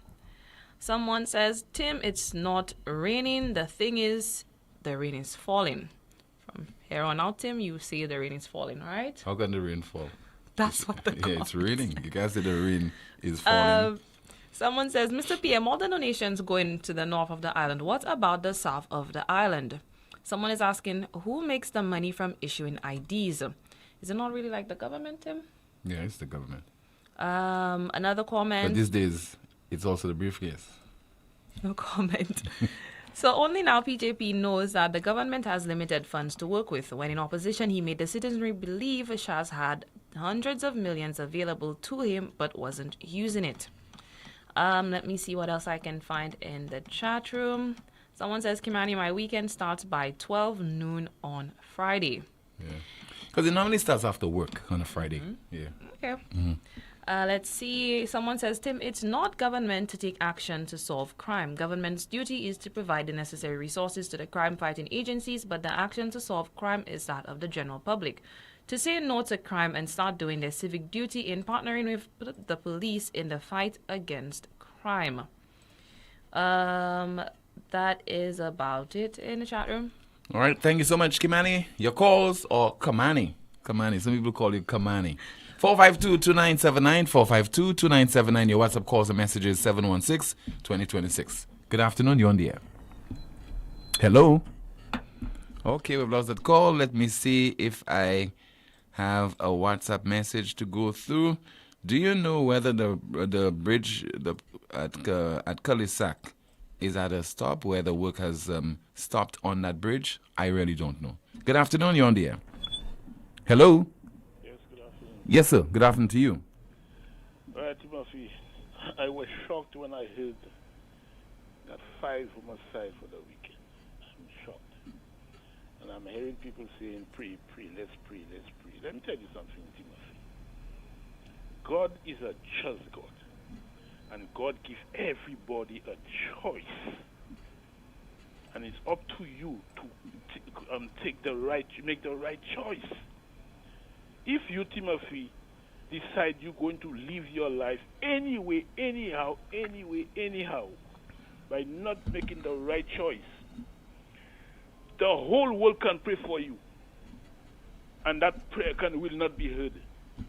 Someone says, Tim, it's not raining. The thing is, the rain is falling. From here on out, Tim, you say the rain is falling, right? How can the rain fall? That's what the comment it's raining. You guys say the rain is falling. Someone says, Mr. PM, all the donations going to the north of the island. What about the south of the island? Someone is asking, who makes the money from issuing IDs? Is it not really like the government, Tim? Yeah, it's the government. Another comment. But these days, it's also the briefcase. No comment. So only now PJP knows that the government has limited funds to work with. When in opposition, he made the citizenry believe Shaz had hundreds of millions available to him but wasn't using it. Let me see what else I can find in the chat room. Someone says, Kimani, my weekend starts by 12 noon on Friday. Yeah. Because it normally starts after work on a Friday. Yeah. Okay. Let's see. Someone says, Tim, it's not government to take action to solve crime. Government's duty is to provide the necessary resources to the crime-fighting agencies, but the action to solve crime is that of the general public. To say no to crime and start doing their civic duty in partnering with the police in the fight against crime. That is about it in the chat room. All right. Thank you so much, Kimani. Your calls or Kamani. Kamani. Some people call you Kamani. 452-2979, 452-2979. Your WhatsApp calls and messages 716-2026. Good afternoon, you're on the air. Hello. Okay, we've lost that call. Let me see if I have a WhatsApp message to go through. Do you know whether the bridge at Cul-de-sac is at a stop where the work has stopped on that bridge? I really don't know. Good afternoon, you're on the air. Hello. Yes, sir. Good afternoon to you. Timothy, I was shocked when I heard that 5 homicides for the weekend. I'm shocked. And I'm hearing people saying, pray, let's pray. Let me tell you something, Timothy. God is a just God. And God gives everybody a choice. And it's up to you to make the right choice. If you, Timothy, decide you're going to live your life anyway, anyhow, by not making the right choice, the whole world can pray for you. And that prayer will not be heard.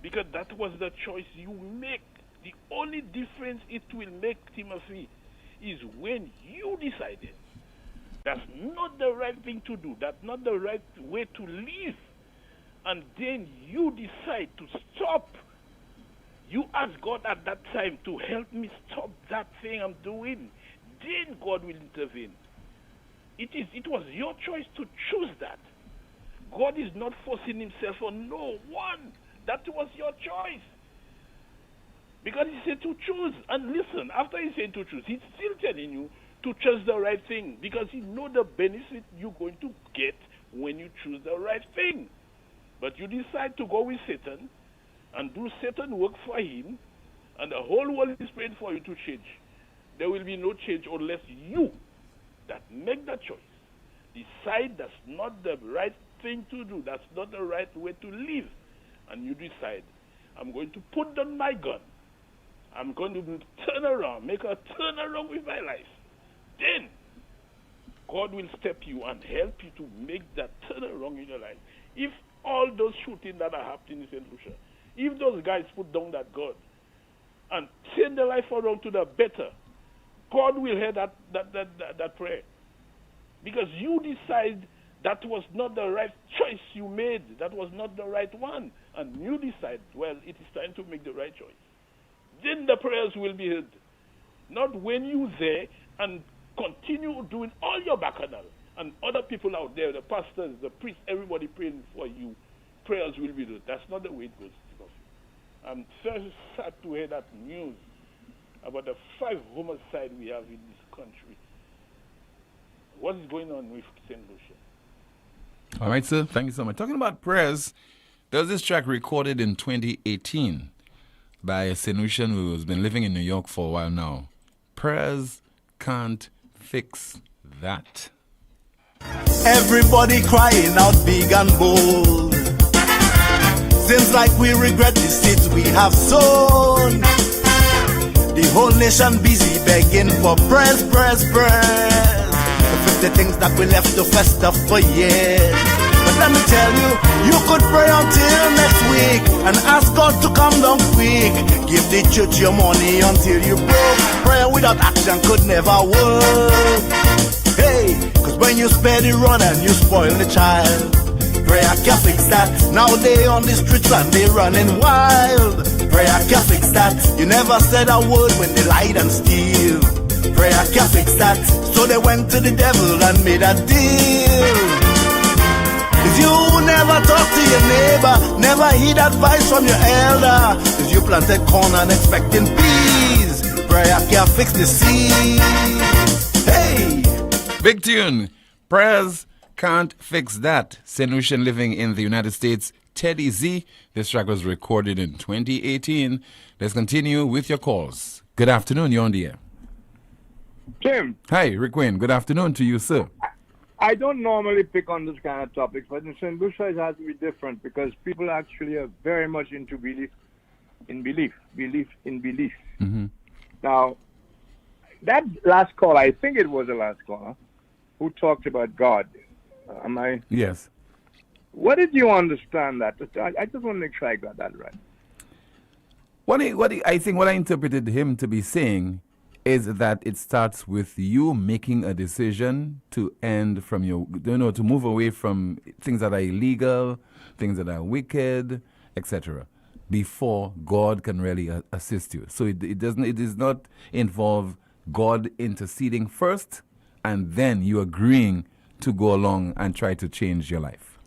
Because that was the choice you make. The only difference it will make, Timothy, is when you decided that's not the right thing to do, that's not the right way to live. And then you decide to stop. You ask God at that time to help me stop that thing I'm doing. Then God will intervene. It was your choice to choose that. God is not forcing himself on no one. That was your choice. Because he said to choose. And listen, after he said to choose, he's still telling you to choose the right thing. Because he knows the benefit you're going to get when you choose the right thing. But you decide to go with Satan and do Satan work for him, and the whole world is praying for you to change. There will be no change unless you that make that choice decide that's not the right thing to do, that's not the right way to live, and you decide, I'm going to put down my gun, I'm going to turn around, make a turn around with my life. Then God will step you and help you to make that turn around in your life. If all those shootings that are happening in St. Lucia, if those guys put down that gun and turn their life around to the better, God will hear that prayer. Because you decide that was not the right choice you made, that was not the right one, and you decide, well, it is time to make the right choice. Then the prayers will be heard. Not when you there and continue doing all your bacchanal, and other people out there, the pastors, the priests, everybody praying for you, prayers will be done. That's not the way it goes. I'm very sad to hear that news about the 5 homicides we have in this country. What is going on with St. Lucia? All right, sir. Thank you so much. Talking about prayers, there's this track recorded in 2018 by a St. Lucian who has been living in New York for a while now. Prayers can't fix that. Everybody crying out big and bold. Seems like we regret the seeds we have sown. The whole nation busy begging for prayers. The 50 things that we left to fester for years. But let me tell you, you could pray until next week and ask God to come down quick. Give the church your money until you broke. Prayer without action could never work. Hey, cause when you spare the rod and you spoil the child, prayer can fix that. Now they on the streets and they running wild. Prayer can fix that. You never said a word when they lied and steal. Prayer can't fix that. So they went to the devil and made a deal. If you never talk to your neighbor, never heed advice from your elder, if you planted corn and expecting peas, prayer can't fix the seed. Hey! Big tune. Prayers can't fix that. St. Lucian living in the United States, Teddy Z. This track was recorded in 2018. Let's continue with your calls. Good afternoon, you're on the air. Tim. Hi, Rick Wayne. Good afternoon to you, sir. I don't normally pick on this kind of topics, but in St. Lucia it has to be different because people actually are very much into belief in belief. Mm-hmm. Now, that last call, I think it was the last caller, who talked about God. Am I? Yes. What did you understand that? I just want to make sure I got that right. I think what I interpreted him to be saying is that it starts with you making a decision to end from to move away from things that are illegal, things that are wicked, etc., before God can really assist you. So it does not involve God interceding first and then you agreeing to go along and try to change your life.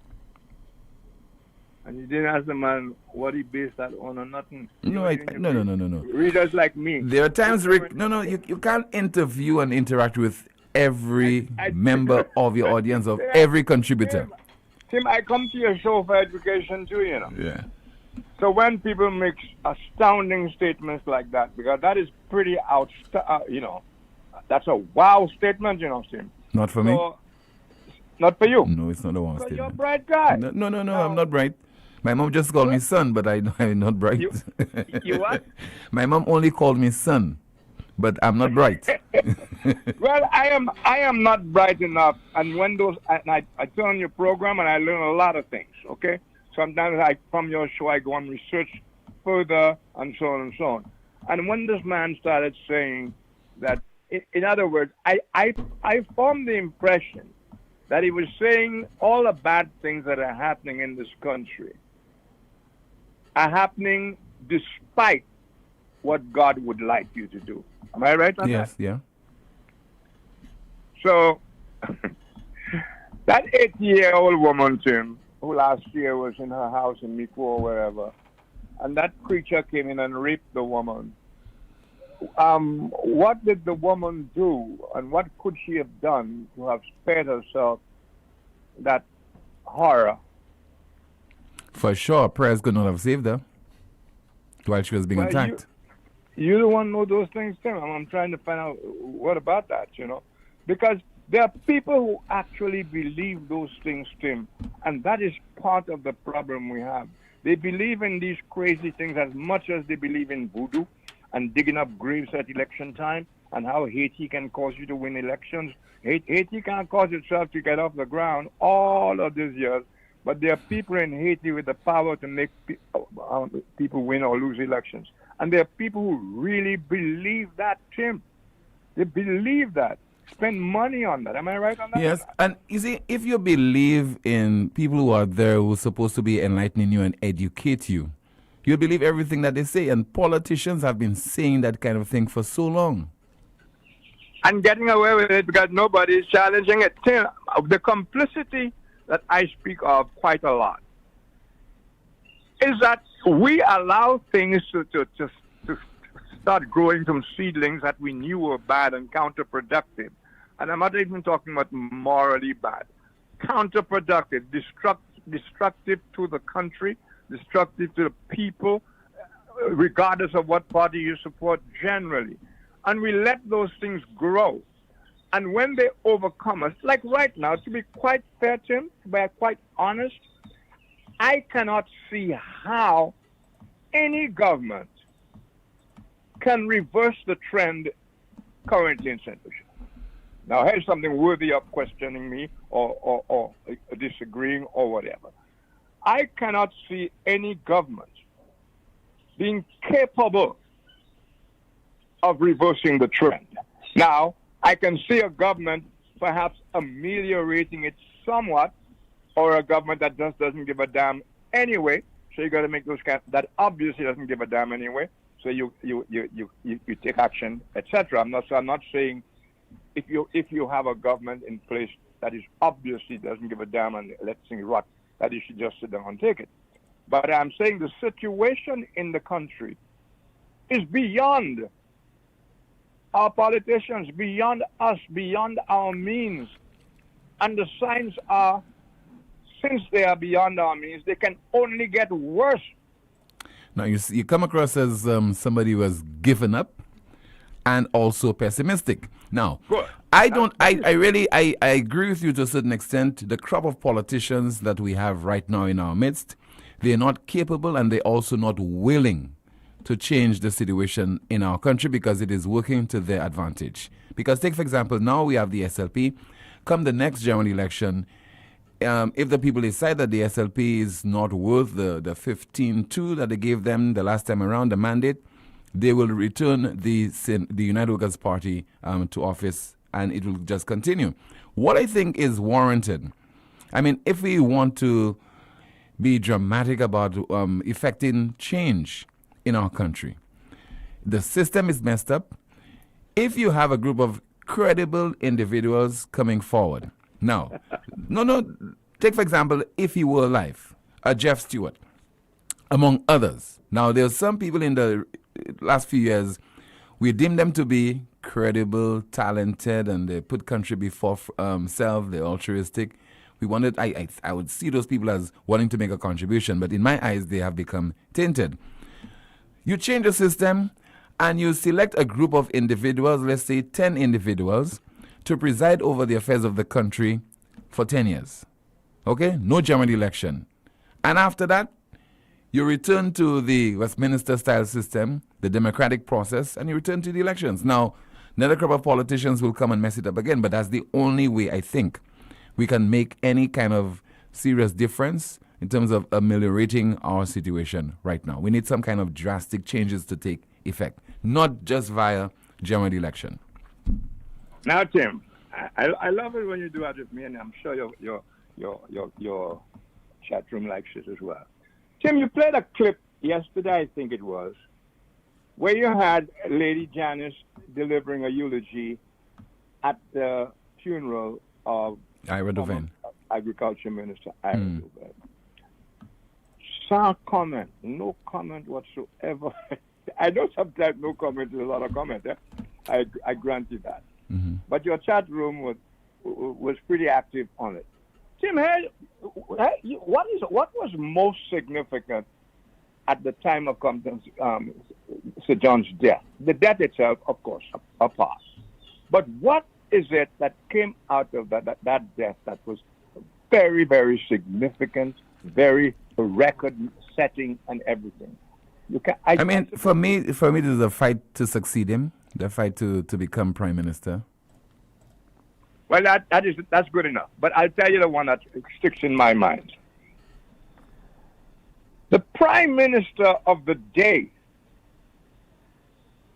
And you didn't ask the man what he based that on or nothing. No. Readers like me. There are times, Rick. You can't interview and interact with every member of your audience, of every contributor. Tim, I come to your show for education too, you know. Yeah. So when people make astounding statements like that, because that is pretty that's a wow statement, you know, Tim. Not for me. Not for you. No, it's not a wow statement. You're a bright guy. No, I'm not bright. My mom just called me son, but I'm not bright. You what? My mom only called me son, but I'm not bright. Well, I am not bright enough. And when I turn on your program and I learn a lot of things, okay? Sometimes from your show, I go and research further and so on and so on. And when this man started saying that, in other words, I formed the impression that he was saying all the bad things that are happening in this country are happening despite what God would like you to do. Am I right on that? Yes, yeah. So, that 8-year-old woman, Tim, who last year was in her house in Miko or wherever, and that creature came in and raped the woman. What did the woman do, and what could she have done to have spared herself that horror? For sure, prayers could not have saved her while she was being attacked. You the one know those things, Tim. I'm trying to find out what about that, you know. Because there are people who actually believe those things, Tim, and that is part of the problem we have. They believe in these crazy things as much as they believe in voodoo and digging up graves at election time and how Haiti can cause you to win elections. Haiti can't cause itself to get off the ground all of these years, but there are people in Haiti with the power to make people win or lose elections. And there are people who really believe that, Tim. They believe that. Spend money on that. Am I right on that? Yes, and you see, if you believe in people who are there who are supposed to be enlightening you and educate you, you'll believe everything that they say. And politicians have been saying that kind of thing for so long. And getting away with it because nobody is challenging it. Tim, the complicity that I speak of quite a lot is that we allow things to start growing from seedlings that we knew were bad and counterproductive. And I'm not even talking about morally bad. Counterproductive, destructive to the country, destructive to the people, regardless of what party you support generally. And we let those things grow. And when they overcome us, like right now, to be quite fair, Tim, to be quite honest, I cannot see how any government can reverse the trend currently in St. Lucia. Now, here's something worthy of questioning me or disagreeing or whatever. I cannot see any government being capable of reversing the trend. Now, I can see a government perhaps ameliorating it somewhat, or a government that just doesn't give a damn anyway. So you got to make those that obviously doesn't give a damn anyway. so you take action, etc. I'm not saying if you have a government in place that is obviously doesn't give a damn and lets things rot, that you should just sit down and take it. But I'm saying the situation in the country is beyond our politicians, beyond us, beyond our means. And the signs are, since they are beyond our means, they can only get worse. Now, you come across as somebody who has given up and also pessimistic. Now, I agree with you to a certain extent. The crop of politicians that we have right now in our midst, they're not capable and they're also not willing to change the situation in our country because it is working to their advantage. Because take, for example, now we have the SLP. Come the next general election, if the people decide that the SLP is not worth the 15-2 that they gave them the last time around, the mandate, they will return the United Workers' Party to office, and it will just continue. What I think is warranted, I mean, if we want to be dramatic about effecting change in our country, the system is messed up. If you have a group of credible individuals coming forward, now, take for example, if he were alive, Jeff Stewart, among others. Now, there are some people in the last few years, we deem them to be credible, talented, and they put country before self, they're altruistic. I would see those people as wanting to make a contribution, but in my eyes, they have become tainted. You change the system, and you select a group of individuals, let's say 10 individuals, to preside over the affairs of the country for 10 years. Okay? No general election. And after that, you return to the Westminster-style system, the democratic process, and you return to the elections. Now, another crop of politicians will come and mess it up again, but that's the only way, I think, we can make any kind of serious difference in terms of ameliorating our situation right now. We need some kind of drastic changes to take effect, not just via general election. Now, Tim, I love it when you do that with me, and I'm sure your chat room likes it as well. Tim, you played a clip yesterday, I think it was, where you had Lady Janice delivering a eulogy at the funeral of Agriculture Minister Ira Dovin. Sans comment, no comment whatsoever. I know sometimes no comment is a lot of comment. I grant you that. Mm-hmm. But your chat room was pretty active on it. Tim, what was most significant at the time of Sir John's death? The death itself, of course, a pass. But what is it that came out of that death that was very, very significant, very record-setting and everything? For me, this is a fight to succeed him, the fight to become Prime Minister. Well, that's good enough. But I'll tell you the one that sticks in my mind. The Prime Minister of the day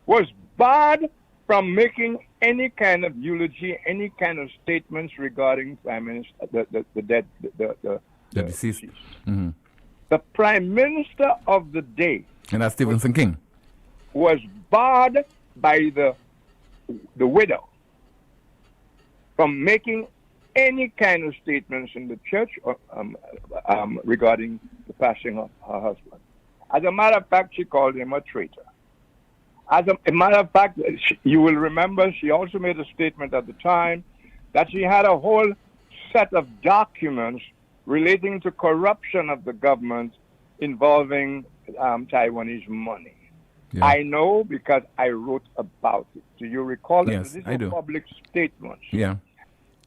was barred from making any kind of eulogy, any kind of statements regarding Prime Minister, the dead, the deceased. Mm-hmm. The Prime Minister of the day, and that's Stephenson King, was barred by the widow from making any kind of statements in the church regarding the passing of her husband. As a matter of fact, she called him a traitor. As a matter of fact, you will remember she also made a statement at the time that she had a whole set of documents relating to corruption of the government involving Taiwanese money. Yeah. I know because I wrote about it. Do you recall? Yes, these I do. Public statements. Yeah.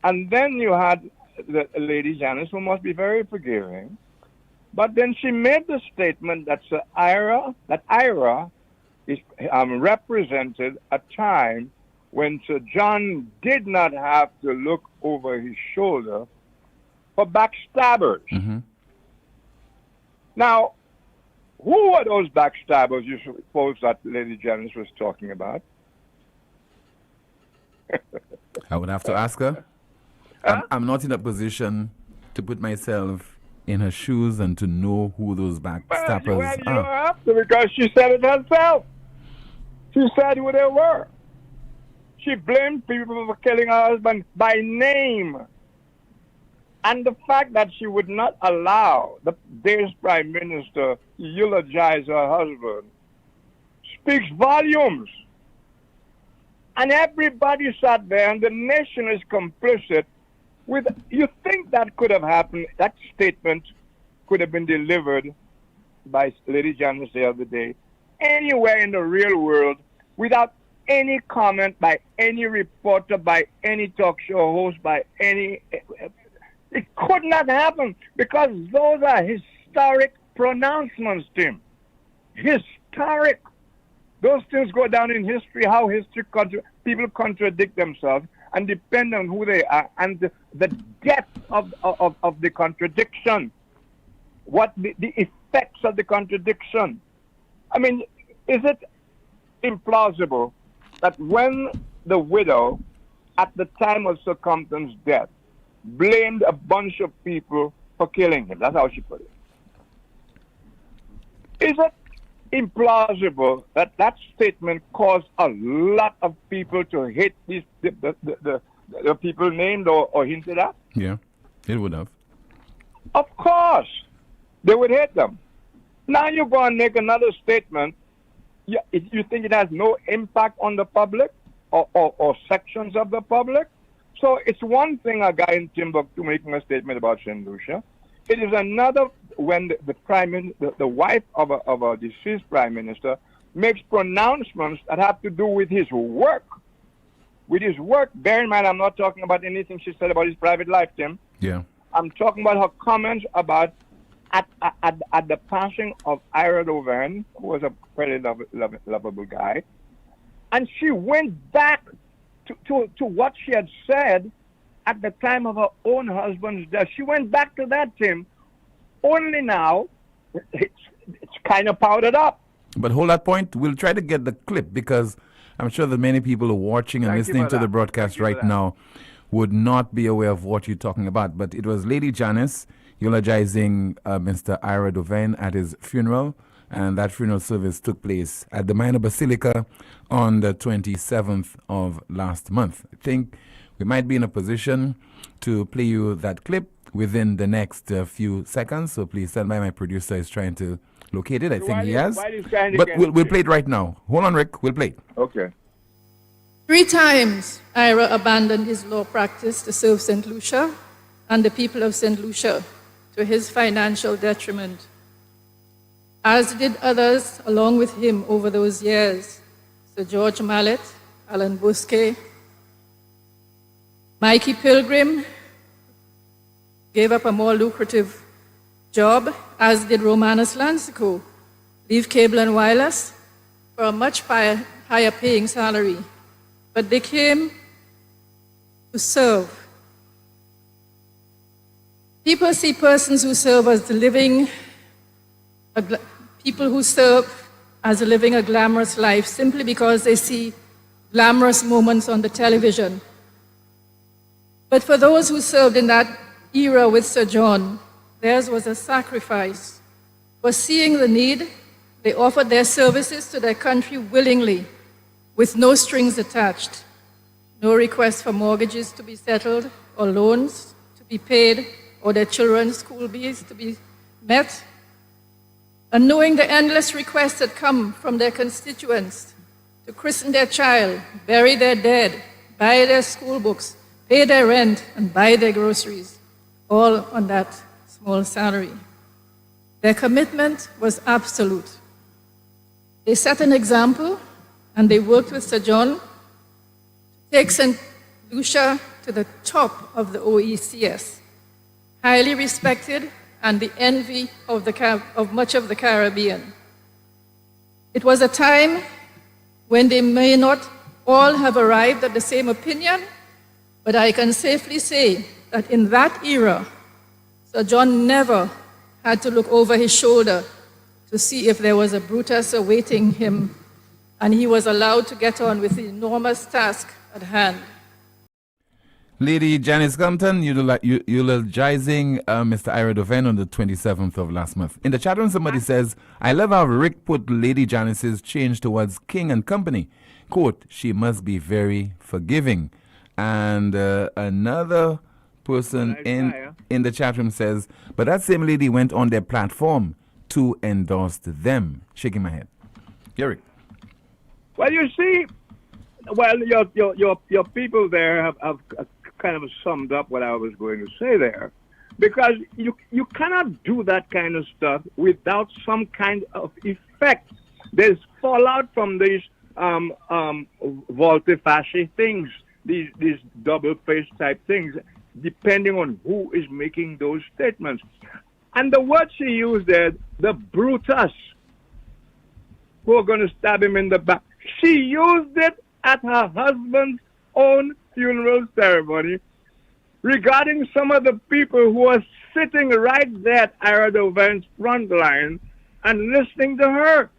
And then you had the Lady Janice, who must be very forgiving. But then she made the statement that Ira is represented a time when Sir John did not have to look over his shoulder for backstabbers. Mm-hmm. Now, who were those backstabbers you suppose that Lady Janice was talking about? I would have to ask her. I'm not in a position to put myself in her shoes and to know who those backstabbers You don't have to, because she said it herself. She said who they were. She blamed people for killing her husband by name. And the fact that she would not allow the day's prime minister to eulogize her husband speaks volumes. And everybody sat there, and the nation is complicit with. You think that could have happened? That statement could have been delivered by Lady Janice the other day anywhere in the real world without any comment by any reporter, by any talk show host, by any. It could not happen because those are historic pronouncements, Tim. Historic. Those things go down in history, how people contradict themselves, and depend on who they are and the depth of the contradiction, what the effects of the contradiction. I mean, is it implausible that when the widow, at the time of Sir Compton's death, blamed a bunch of people for killing him? That's how she put it. Is it implausible that that statement caused a lot of people to hate the people named or hinted at? Yeah, it would have. Of course, they would hate them. Now you go and make another statement. You think it has no impact on the public or sections of the public? So it's one thing a guy in Timbuktu making a statement about St. Lucia. It is another when the wife of a deceased prime minister makes pronouncements that have to do with his work. With his work, bear in mind, I'm not talking about anything she said about his private life, Tim. Yeah. I'm talking about her comments about at the passing of Ira Dovan, who was a very lovable guy, and she went back to what she had said at the time of her own husband's death. She went back to that, Tim. Only now, it's kind of powdered up. But hold that point. We'll try to get the clip because I'm sure that many people are watching and listening to the broadcast right now would not be aware of what you're talking about. But it was Lady Janice eulogizing Mr. Ira Dovan at his funeral, and that funeral service took place at the Minor Basilica on the 27th of last month. I think we might be in a position to play you that clip within the next few seconds, so please stand by. My producer is trying to locate it. I think he has. But we'll play it right now. Hold on, Rick. We'll play it. Okay. 3 times Ira abandoned his law practice to serve St. Lucia and the people of St. Lucia to his financial detriment, as did others along with him over those years. Sir George Mallet, Alan Bousquet, Mikey Pilgrim gave up a more lucrative job, as did Romanus Lancico, leave Cable and Wireless for a much higher paying salary. But they came to serve. People see persons who serve as living a glamorous life simply because they see glamorous moments on the television. But for those who served in that era with Sir John, theirs was a sacrifice. For seeing the need, they offered their services to their country willingly, with no strings attached, no request for mortgages to be settled or loans to be paid or their children's school bills to be met. And knowing the endless requests that come from their constituents to christen their child, bury their dead, buy their school books, pay their rent, and buy their groceries, all on that small salary. Their commitment was absolute. They set an example, and they worked with Sir John to take St. Lucia to the top of the OECS, highly respected and the envy of much of the Caribbean. It was a time when they may not all have arrived at the same opinion, but I can safely say that in that era, Sir John never had to look over his shoulder to see if there was a Brutus awaiting him, and he was allowed to get on with the enormous task at hand. Lady Janice Compton, eulogizing Mr. Ira Doven on the 27th of last month. In the chat room, somebody says, I love how Rick put Lady Janice's change towards King and Company. Quote, she must be very forgiving. And another person in the chat room says, but that same lady went on their platform to endorse them. Shaking my head. Eric. Well, you see, your people there have kind of summed up what I was going to say there, because you cannot do that kind of stuff without some kind of effect. There's fallout from these volte-face things, these double-face type things, depending on who is making those statements. And the word she used there, the Brutus, who are going to stab him in the back, she used it at her husband's own funeral ceremony regarding some of the people who are sitting right there at Ira Doven's front line and listening to her.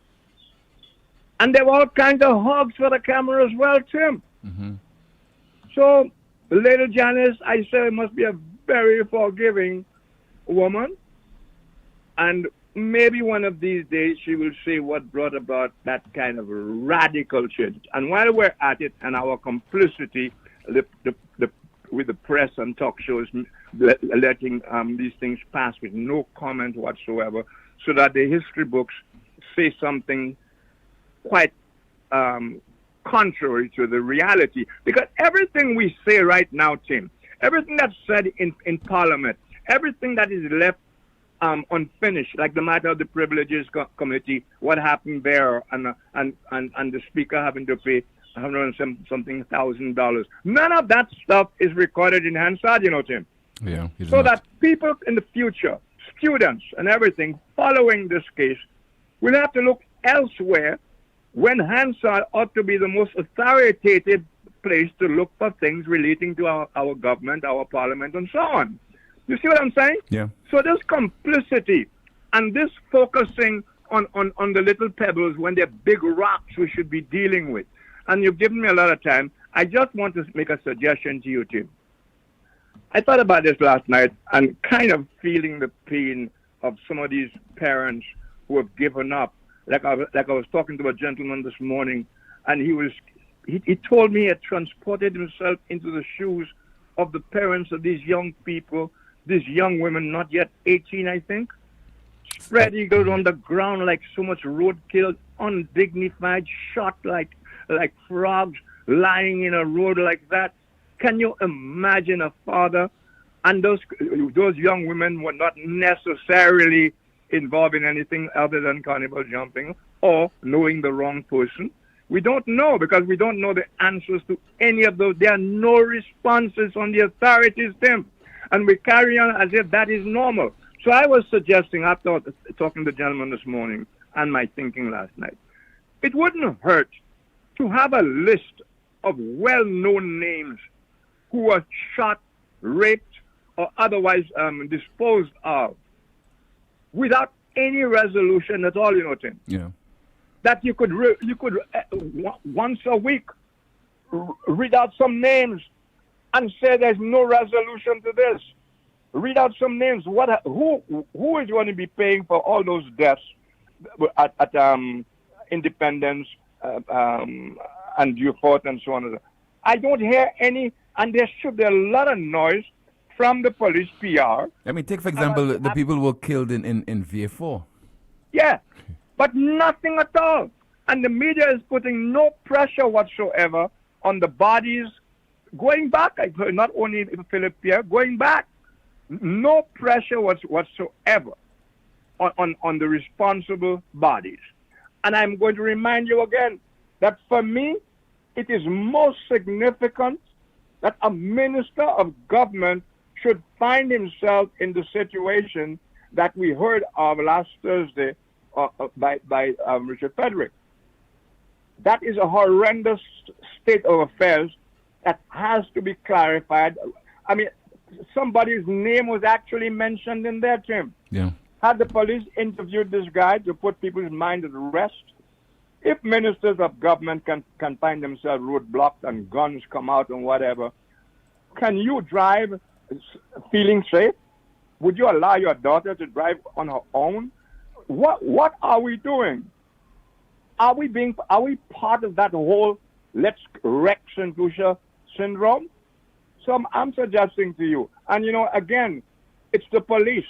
And there were all kinds of hugs for the camera as well, Tim. Mm-hmm. So, Lady Janice, I say, must be a very forgiving woman. And maybe one of these days she will say what brought about that kind of radical change. And while we're at it, and our complicity with the press and talk shows letting these things pass with no comment whatsoever, so that the history books say something quite contrary to the reality. Because everything we say right now, Tim, everything that's said in Parliament, everything that is left unfinished, like the matter of the Privileges Committee, what happened there, and the Speaker having to pay $100-something thousand. None of that stuff is recorded in Hansard, Tim. Yeah. So that people in the future, students and everything, following this case, will have to look elsewhere when Hansard ought to be the most authoritative place to look for things relating to our government, our parliament, and so on. You see what I'm saying? Yeah. So this complicity and this focusing on the little pebbles when they're big rocks we should be dealing with. And you've given me a lot of time. I just want to make a suggestion to you, Tim. I thought about this last night and kind of feeling the pain of some of these parents who have given up. Like I was talking to a gentleman this morning, and he told me he had transported himself into the shoes of the parents of these young people, these young women, not yet 18, I think, spread eagles on the ground like so much roadkill, undignified, shot like frogs, lying in a road like that. Can you imagine a father? And those young women were not necessarily involved in anything other than carnival jumping or knowing the wrong person. We don't know, because we don't know the answers to any of those. There are no responses on the authorities, Tim. And we carry on as if that is normal. So I was suggesting, after talking to the gentleman this morning and my thinking last night, it wouldn't hurt to have a list of well-known names who were shot, raped, or otherwise disposed of without any resolution at all, Tim. Yeah. That you could once a week read out some names and say there's no resolution to this. Read out some names. Who is going to be paying for all those deaths at Independence and Beaufort and so on? I don't hear any, and there should be a lot of noise from the police PR. I mean, take for example the people who were killed in VA4. Yeah, but nothing at all. And the media is putting no pressure whatsoever on the bodies going back. I heard not only Philip Pierre, going back. No pressure whatsoever on the responsible bodies. And I'm going to remind you again that for me, it is most significant that a minister of government should find himself in the situation that we heard of last Thursday by Richard Frederick. That is a horrendous state of affairs that has to be clarified. I mean, somebody's name was actually mentioned in there, Tim. Yeah. Had the police interviewed this guy to put people's mind at rest? If ministers of government can find themselves roadblocked and guns come out and whatever, Can you drive feeling safe? Would you allow your daughter to drive on her own? What are we doing? Are we part of that whole let's wreck St. Lucia syndrome? So I'm suggesting to you, and again, it's the police.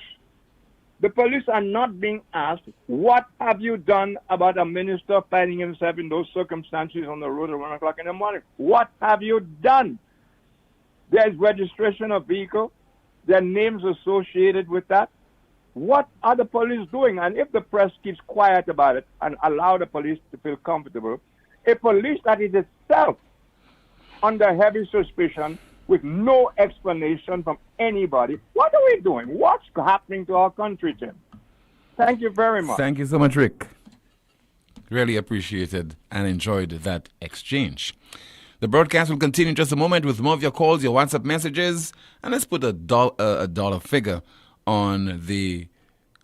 The police are not being asked, what have you done about a minister finding himself in those circumstances on the road at 1 o'clock in the morning? What have you done? There's registration of vehicle. There are names associated with that. What are the police doing? And if the press keeps quiet about it and allow the police to feel comfortable, a police that is itself under heavy suspicion with no explanation from anybody, what are we doing? What's happening to our country, Tim? Thank you very much. Thank you so much, Rick. Really appreciated and enjoyed that exchange. The broadcast will continue in just a moment with more of your calls, your WhatsApp messages, and let's put a dollar figure on the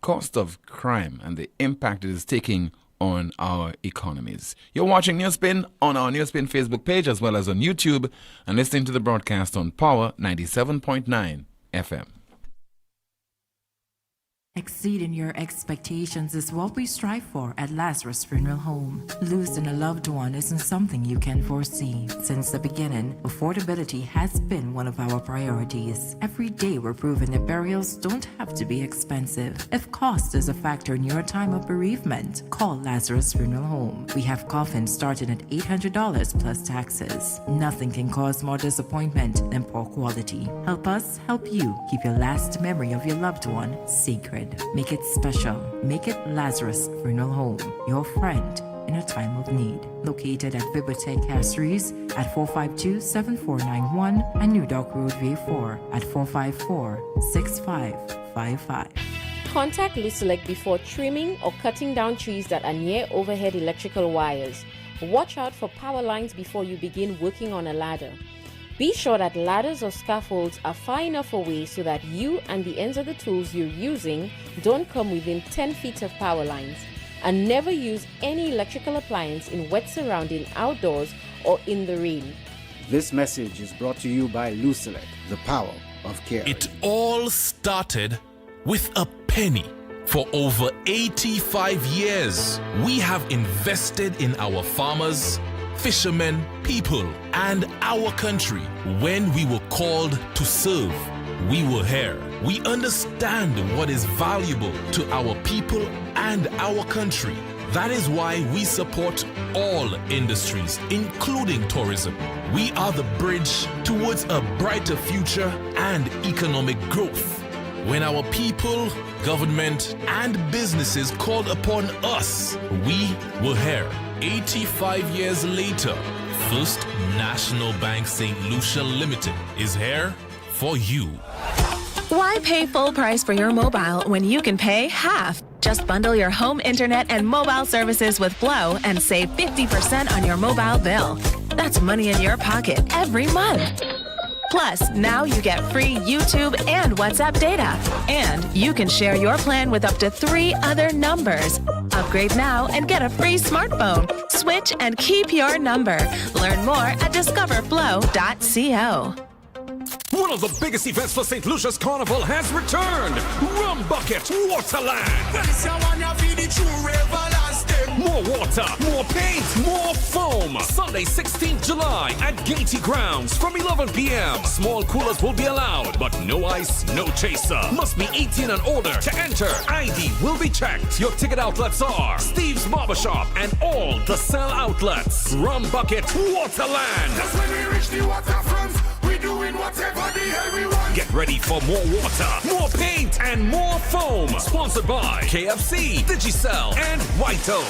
cost of crime and the impact it is taking on our economies. You're watching NewsSpin on our NewsSpin Facebook page as well as on YouTube and listening to the broadcast on Power 97.9 FM. Exceeding your expectations is what we strive for at Lazarus Funeral Home. Losing a loved one isn't something you can foresee. Since the beginning, affordability has been one of our priorities. Every day we're proving that burials don't have to be expensive. If cost is a factor in your time of bereavement, call Lazarus Funeral Home. We have coffins starting at $800 plus taxes. Nothing can cause more disappointment than poor quality. Help us help you keep your last memory of your loved one sacred. Make it special. Make it Lazarus Funeral Home, your friend in a time of need. Located at Bibliotheque Castries at 452-7491 and New Dock Road V4 at 454-6555. Contact Lucelec before trimming or cutting down trees that are near overhead electrical wires. Watch out for power lines before you begin working on a ladder. Be sure that ladders or scaffolds are far enough away so that you and the ends of the tools you're using don't come within 10 feet of power lines. And never use any electrical appliance in wet surrounding outdoors or in the rain. This message is brought to you by Lucelec, the power of care. It all started with a penny. For over 85 years, we have invested in our farmers, fishermen, people, and our country. When we were called to serve, we were here. We understand what is valuable to our people and our country. That is why we support all industries, including tourism. We are the bridge towards a brighter future and economic growth. When our people, government, and businesses called upon us, we were here. 85 years later, First National Bank St. Lucia Limited is here for you. Why pay full price for your mobile when you can pay half? Just bundle your home internet and mobile services with Flow and save 50% on your mobile bill. That's money in your pocket every month. Plus, now you get free YouTube and WhatsApp data. And you can share your plan with up to 3 other numbers. Upgrade now and get a free smartphone. Switch and keep your number. Learn more at discoverflow.co. One of the biggest events for St. Lucia's Carnival has returned. Rum Bucket Waterland. More water, more paint, more foam. Sunday, 16th July at Gaiety Grounds from 11 p.m. Small coolers will be allowed, but no ice, no chaser. Must be 18 and older to enter. ID will be checked. Your ticket outlets are Steve's Barbershop and all the sell outlets. Rum Bucket Waterland. That's when we reach the waterfront. We doing whatever the hell we want. Get ready for more water, more paint, and more foam. Sponsored by KFC, Digicel, and White Oak.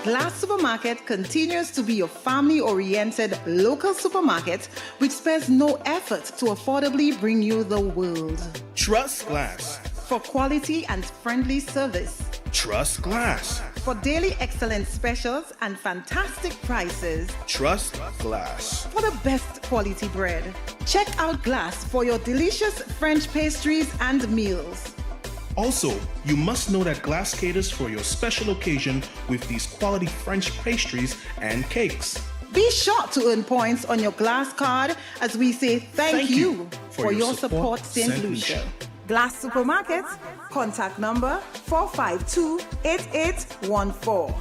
Glass Supermarket continues to be your family-oriented local supermarket which spares no effort to affordably bring you the world. Trust Glass. For quality and friendly service. Trust Glass. For daily excellent specials and fantastic prices. Trust Glass. For the best quality bread. Check out Glass for your delicious French pastries and meals. Also, you must know that Glass caters for your special occasion with these quality French pastries and cakes. Be sure to earn points on your glass card as we say thank you for your support, St. Lucia. Glass Supermarkets, contact number 452-8814.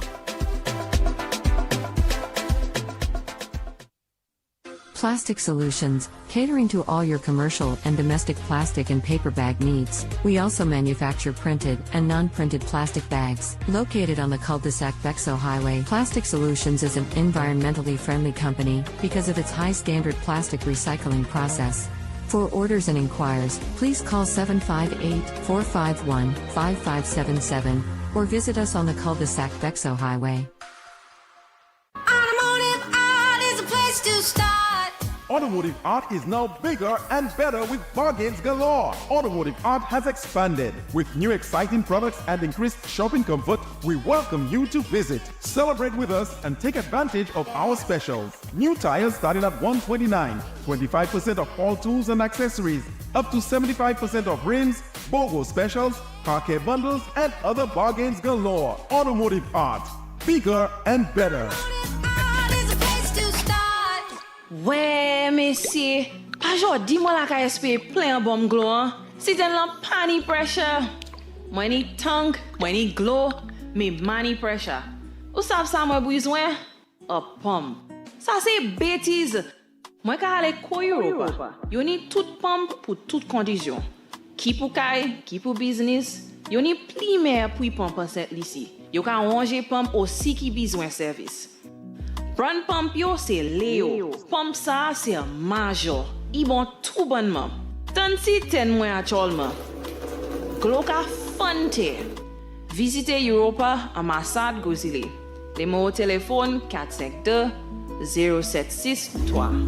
Plastic Solutions, catering to all your commercial and domestic plastic and paper bag needs. We also manufacture printed and non-printed plastic bags. Located on the cul-de-sac Bexo Highway, Plastic Solutions is an environmentally friendly company because of its high standard plastic recycling process. For orders and inquiries, please call 758-451-5577 or visit us on the cul-de-sac Bexo Highway. Automotive art is a place to start. Automotive art is now bigger and better with bargains galore. Automotive art has expanded. With new exciting products and increased shopping comfort, we welcome you to visit. Celebrate with us and take advantage of our specials. New tires starting at $129, 25% off all tools and accessories, up to 75% off rims, BOGO specials, car care bundles, and other bargains galore. Automotive art, bigger and better. Ouais, messieurs, pas jodi moi la ka espérer plein bomb glow. Si ten la pani pressure. Moi ni tongue, moi ni glow, me money pressure. Ou savez ça moi besoin? A pomme. Ça c'est bêtise. Moi ka aller ko Europa. Yo ni toute pomme pour toute condition. Qui pour kay, qui pour business. Yo ni pli mer pour pomme cette ici. Yo ka ranger pomme aussi qui besoin service. Run pump yo c'est Léo. Pump ça c'est Major. Ils bon tout bonnement. Tant si ten mois actuellement. Gloka Fonte. Visitez Europa ambassade Gozili. Les mots au téléphone 452 0763.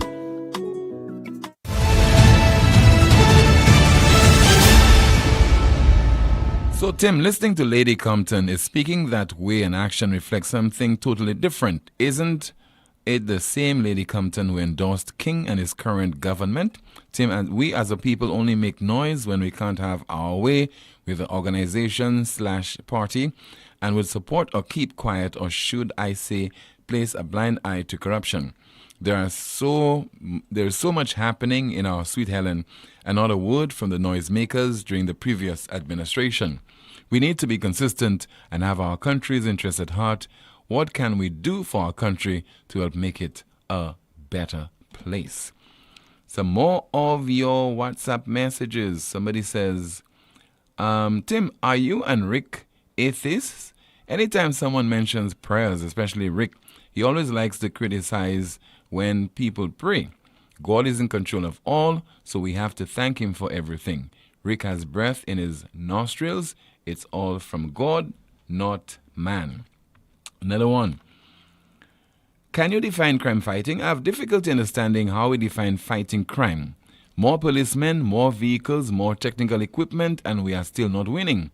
So, Tim, listening to Lady Compton is speaking that way and action reflects something totally different. Isn't it the same Lady Compton who endorsed King and his current government? Tim, and we as a people only make noise when we can't have our way with the organization/party and would support or keep quiet, or should I say, place a blind eye to corruption. There's so much happening in our sweet Helen, another word from the noisemakers during the previous administration. We need to be consistent and have our country's interests at heart. What can we do for our country to help make it a better place? Some more of your WhatsApp messages. Somebody says, Tim, are you and Rick atheists? Anytime someone mentions prayers, especially Rick, he always likes to criticize when people pray. God is in control of all, so we have to thank him for everything. Rick has breath in his nostrils. It's all from God, not man. Another one. Can you define crime fighting? I have difficulty understanding how we define fighting crime. More policemen, more vehicles, more technical equipment, and we are still not winning.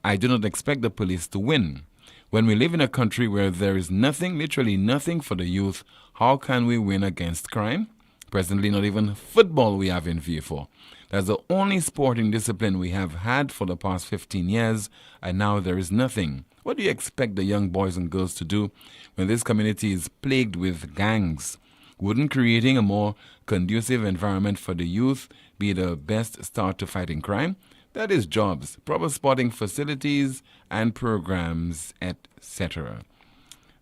I do not expect the police to win. When we live in a country where there is nothing, literally nothing for the youth, how can we win against crime? Presently, not even football we have in view for. That's the only sporting discipline we have had for the past 15 years, and now there is nothing. What do you expect the young boys and girls to do when this community is plagued with gangs? Wouldn't creating a more conducive environment for the youth be the best start to fighting crime? That is jobs, proper sporting facilities and programs, etc.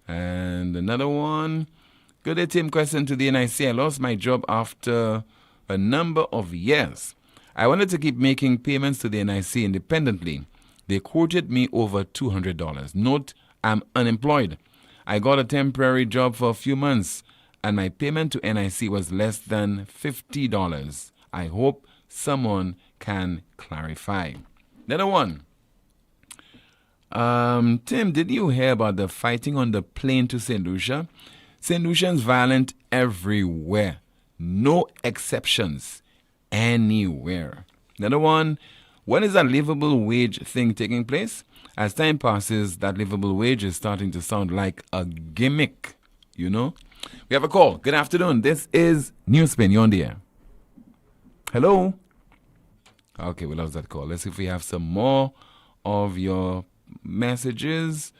And another one. Good day, Tim. Question to the NIC. I lost my job after a number of years. I wanted to keep making payments to the NIC independently. They quoted me over $200. Note, I'm unemployed. I got a temporary job for a few months, and my payment to NIC was less than $50. I hope someone can clarify. Another one. Tim, did you hear about the fighting on the plane to St. Lucia? St. Lucians violent everywhere. No exceptions. Anywhere. Another one. When is that livable wage thing taking place? As time passes, that livable wage is starting to sound like a gimmick, you know? We have a call. Good afternoon. This is NewsSpin. You're on the air. Hello? Okay, we lost that call. Let's see if we have some more of your messages.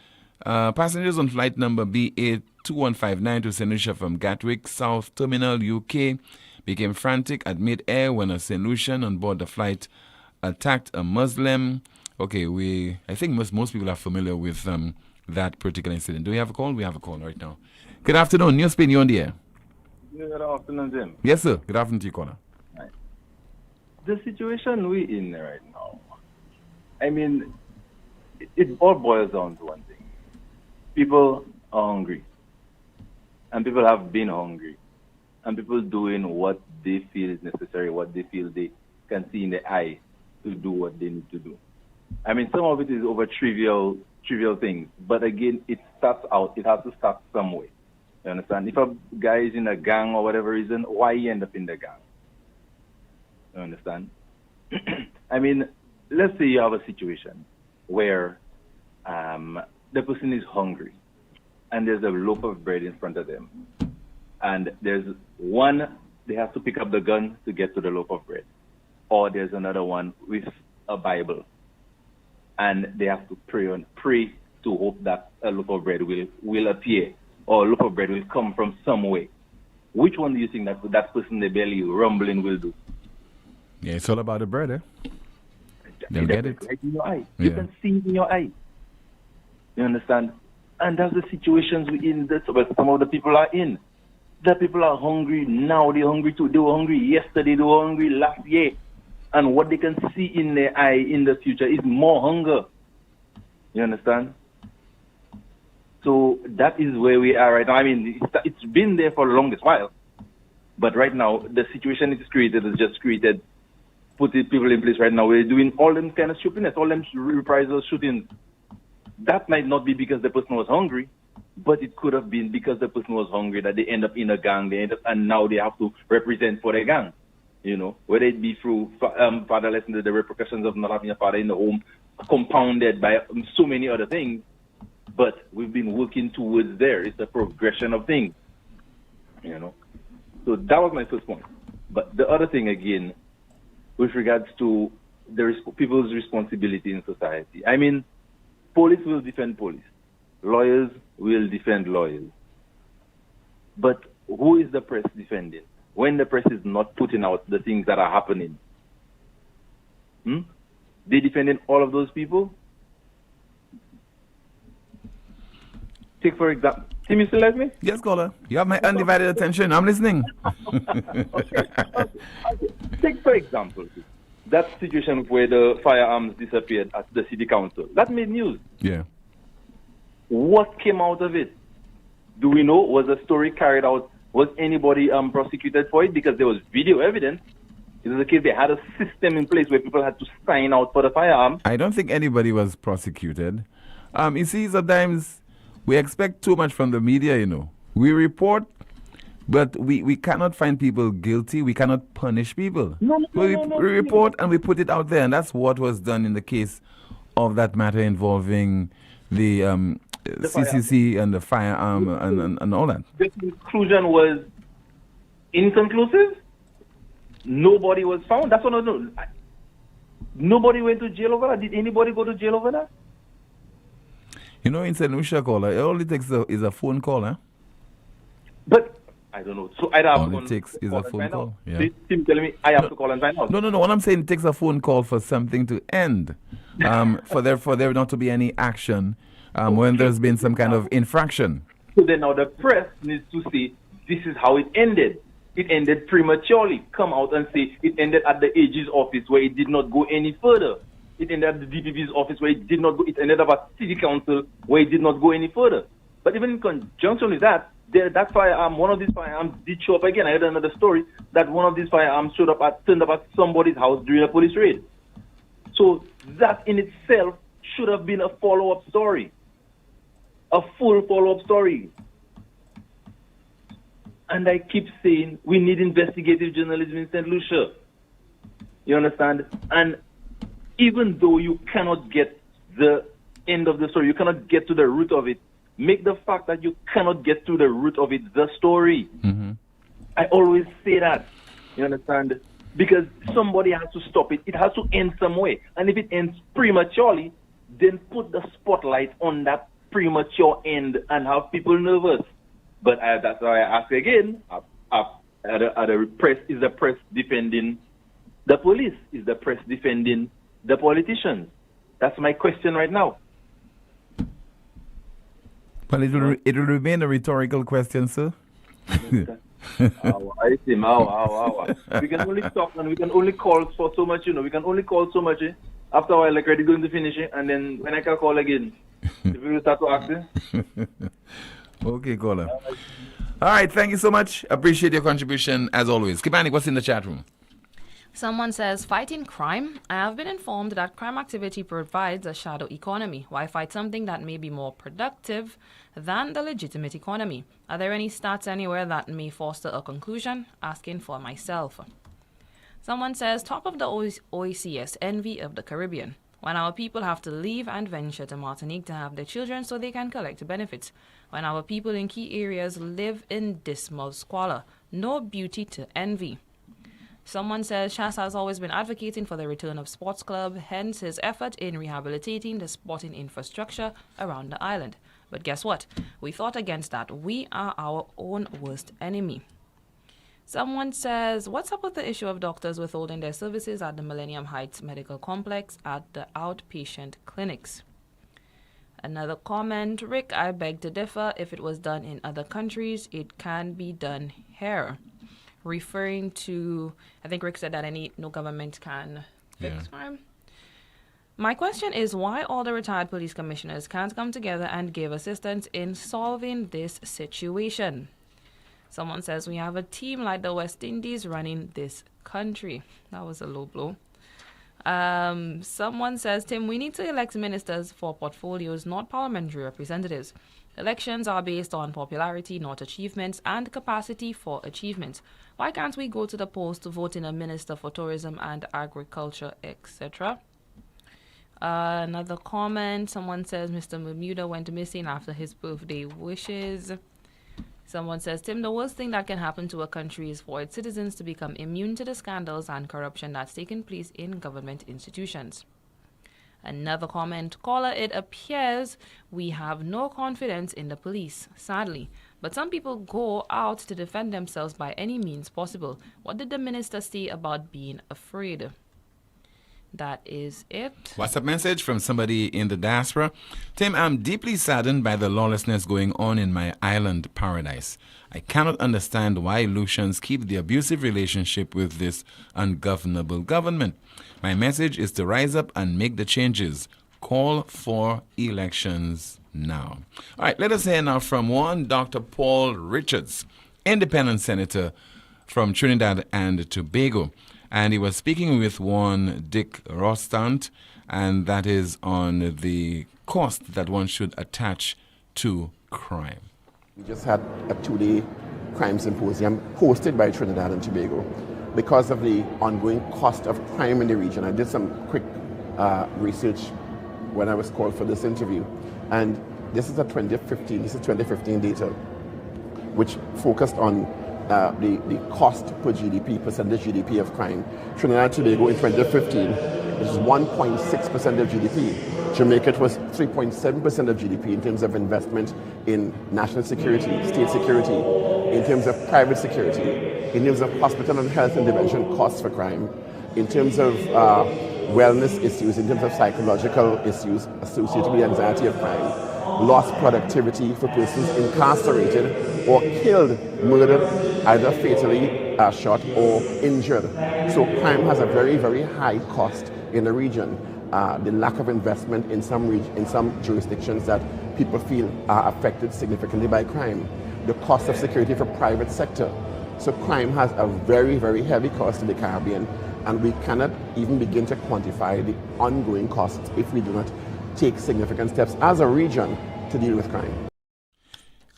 Passengers on flight number B8 2159 to St. Lucia from Gatwick South Terminal, UK, became frantic at mid-air when a St. Lucian on board the flight attacked a Muslim. Okay, I think most people are familiar with that particular incident. Do we have a call? We have a call right now. Good afternoon. NewsSpin, you're on the air. Good afternoon, Jim. Yes, sir. Good afternoon to you, caller. Right. The situation we're in right now, I mean, it all boils down to one thing. People are hungry. And people have been hungry. And people doing what they feel is necessary, what they feel they can see in the eye to do what they need to do. I mean, some of it is over trivial things. But again, it starts out, it has to start some way. You understand? If a guy is in a gang or whatever reason, why he end up in the gang? You understand? I mean, let's say you have a situation where the person is hungry and there's a loaf of bread in front of them. And there's one, they have to pick up the gun to get to the loaf of bread. Or there's another one with a Bible. And they have to pray to hope that a loaf of bread will appear. Or a loaf of bread will come from some way. Which one do you think that person in the belly rumbling will do? Yeah, it's all about the bread, eh? They'll get it. Right in your eye. You can see it in your eye. You understand? And that's the situations we're in. That's what some of the people are in. The people are hungry now. They're hungry too. They were hungry yesterday. They were hungry last year. And what they can see in their eye in the future is more hunger. You understand? So that is where we are right now. I mean, it's been there for the longest while. But right now, the situation it is created has just created, put people in place right now. We're doing all them kind of stupidness, all them reprisal shootings. That might not be because the person was hungry, but it could have been because the person was hungry that they end up in a gang, and now they have to represent for their gang. You know, whether it be through fatherlessness, the repercussions of not having a father in the home, compounded by so many other things. But we've been working towards there. It's a progression of things, you know. So that was my first point. But the other thing, again, with regards to people's responsibility in society. I mean, police will defend police. Lawyers will defend lawyers. But who is the press defending? When the press is not putting out the things that are happening. They defending all of those people? Take for example, Tim, you still like me? Yes, caller. You have my undivided attention. I'm listening. Okay. Take for example, that situation where the firearms disappeared at the city council. That made news. Yeah. What came out of it? Do we know? Was the story carried out? Was anybody prosecuted for it? Because there was video evidence. It was a case they had a system in place where people had to sign out for the firearms. I don't think anybody was prosecuted. You see, sometimes we expect too much from the media, you know. We report, but we cannot find people guilty. We cannot punish people. We report and we put it out there. And that's what was done in the case of that matter involving the CCC and the firearm and all that. The conclusion was inconclusive. Nobody was found. That's what I know. Nobody went to jail over that. Did anybody go to jail over that? You know, in St. Lucia, caller, all it takes is a phone call, huh? But I don't know. So I have all it takes is a phone call. Yeah. Tim telling me I have to call and find out. No. What I'm saying, it takes a phone call for something to end, for there not to be any action when there's been some kind of infraction. So then now the press needs to say this is how it ended. It ended prematurely. Come out and say it ended at the AG's office where it did not go any further. It ended at the DPP's office where it did not go. It ended up at City Council where it did not go any further. But even in conjunction with that, that firearm, one of these firearms did show up again. I heard another story that one of these firearms turned up at somebody's house during a police raid. So that in itself should have been a follow-up story. A full follow-up story. And I keep saying we need investigative journalism in St. Lucia. You understand? And even though you cannot get the end of the story, you cannot get to the root of it, make the fact that you cannot get to the root of it the story. Mm-hmm. I always say that. You understand? Because somebody has to stop it. It has to end some way. And if it ends prematurely, then put the spotlight on that premature end and have people nervous. But that's why I ask again, is the press defending the police? Is the press defending the politicians? That's my question right now. Well, it will remain a rhetorical question, sir. I see. We can only talk and we can only call for so much, We can only call so much. After a while, like, are going to finish it? And then when I can call again, if we will start to ask. Okay, caller. All right, thank you so much. Appreciate your contribution as always. Kibani, what's in the chat room? Someone says, fighting crime. I have been informed that crime activity provides a shadow economy. Why fight something that may be more productive than the legitimate economy? Are there any stats anywhere that may foster a conclusion? Asking for myself. Someone says, top of the OECS, envy of the Caribbean. When our people have to leave and venture to Martinique to have their children so they can collect benefits. When our people in key areas live in dismal squalor. No beauty to envy. Someone says Shas has always been advocating for the return of sports club, hence his effort in rehabilitating the sporting infrastructure around the island. But guess what? We fought against that. We are our own worst enemy. Someone says, what's up with the issue of doctors withholding their services at the Millennium Heights Medical Complex at the outpatient clinics? Another comment, Rick, I beg to differ. If it was done in other countries, it can be done here. Referring to, I think Rick said that no government can fix crime. My question is why all the retired police commissioners can't come together and give assistance in solving this situation. Someone says we have a team like the West Indies running this country. That was a low blow. Someone says, Tim, we need to elect ministers for portfolios, not parliamentary representatives. Elections are based on popularity, not achievements, and capacity for achievement. Why can't we go to the polls to vote in a minister for tourism and agriculture, etc.? Another comment. Someone says Mr. Bermuda went missing after his birthday wishes. Someone says, Tim, the worst thing that can happen to a country is for its citizens to become immune to the scandals and corruption that's taken place in government institutions. Another comment, caller, it appears we have no confidence in the police, sadly. But some people go out to defend themselves by any means possible. What did the minister say about being afraid? That is it. WhatsApp message from somebody in the diaspora. Tim, I'm deeply saddened by the lawlessness going on in my island paradise. I cannot understand why Lucians keep the abusive relationship with this ungovernable government. My message is to rise up and make the changes. Call for elections now. All right, let us hear now from one Dr. Paul Richards, independent senator from Trinidad and Tobago. And he was speaking with one Dick Rostand, and that is on the cost that one should attach to crime. We just had a 2-day crime symposium hosted by Trinidad and Tobago. Because of the ongoing cost of crime in the region, I did some quick research when I was called for this interview. And this is 2015 data, which focused on the cost per GDP, percentage GDP of crime. Trinidad and Tobago in 2015 is 1.6% of GDP. Jamaica was 3.7% of GDP in terms of investment in national security, state security, in terms of private security, in terms of hospital and health intervention costs for crime, in terms of wellness issues, in terms of psychological issues associated with the anxiety of crime, lost productivity for persons incarcerated or killed, murdered, either fatally shot or injured. So crime has a very, very high cost in the region. The lack of investment in some jurisdictions that people feel are affected significantly by crime. The cost of security for private sector. So crime has a very, very heavy cost in the Caribbean, and we cannot even begin to quantify the ongoing costs if we do not take significant steps as a region to deal with crime.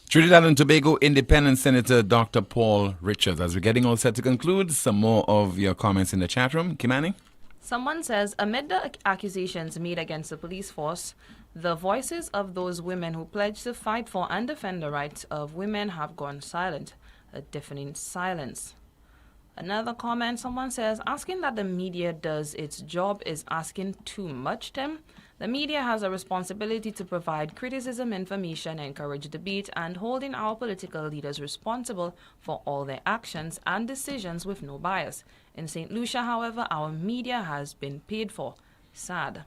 Trinidad and Tobago Independent Senator Dr. Paul Richards. As we're getting all set to conclude, some more of your comments in the chat room. Kimani? Someone says, amid the accusations made against the police force, the voices of those women who pledged to fight for and defend the rights of women have gone silent. A deafening silence. Another comment, someone says, asking that the media does its job is asking too much, Tim. The media has a responsibility to provide criticism, information, encourage debate, and holding our political leaders responsible for all their actions and decisions with no bias. In St. Lucia, however, our media has been paid for. Sad.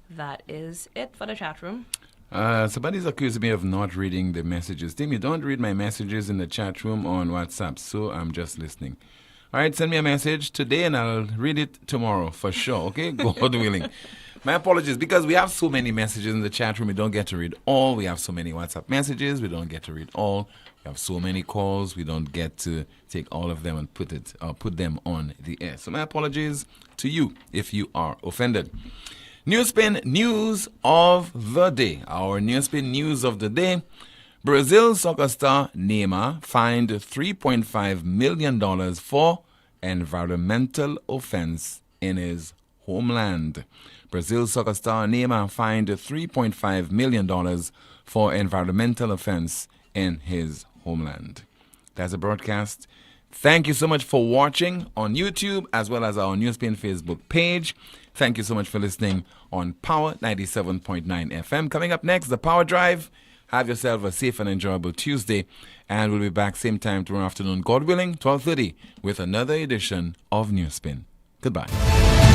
That is it for the chat room. Somebody's accusing me of not reading the messages. Tim, you don't read my messages in the chat room on WhatsApp, so I'm just listening. All right, send me a message today and I'll read it tomorrow for sure, okay? God willing. My apologies, because we have so many messages in the chat room, we don't get to read all. We have so many WhatsApp messages, we don't get to read all. We have so many calls, we don't get to take all of them and put them on the air. So my apologies to you if you are offended. NewsSpin News of the Day. Our NewsSpin News of the Day. Brazil soccer star Neymar fined $3.5 million for environmental offense in his homeland. Brazil soccer star Neymar fined $3.5 million for environmental offense in his homeland. That's a broadcast. Thank you so much for watching on YouTube as well as our NewsSpin Facebook page. Thank you so much for listening on Power 97.9 FM. Coming up next, the Power Drive. Have yourself a safe and enjoyable Tuesday. And we'll be back same time tomorrow afternoon, God willing, 12:30, with another edition of NewsSpin. Goodbye.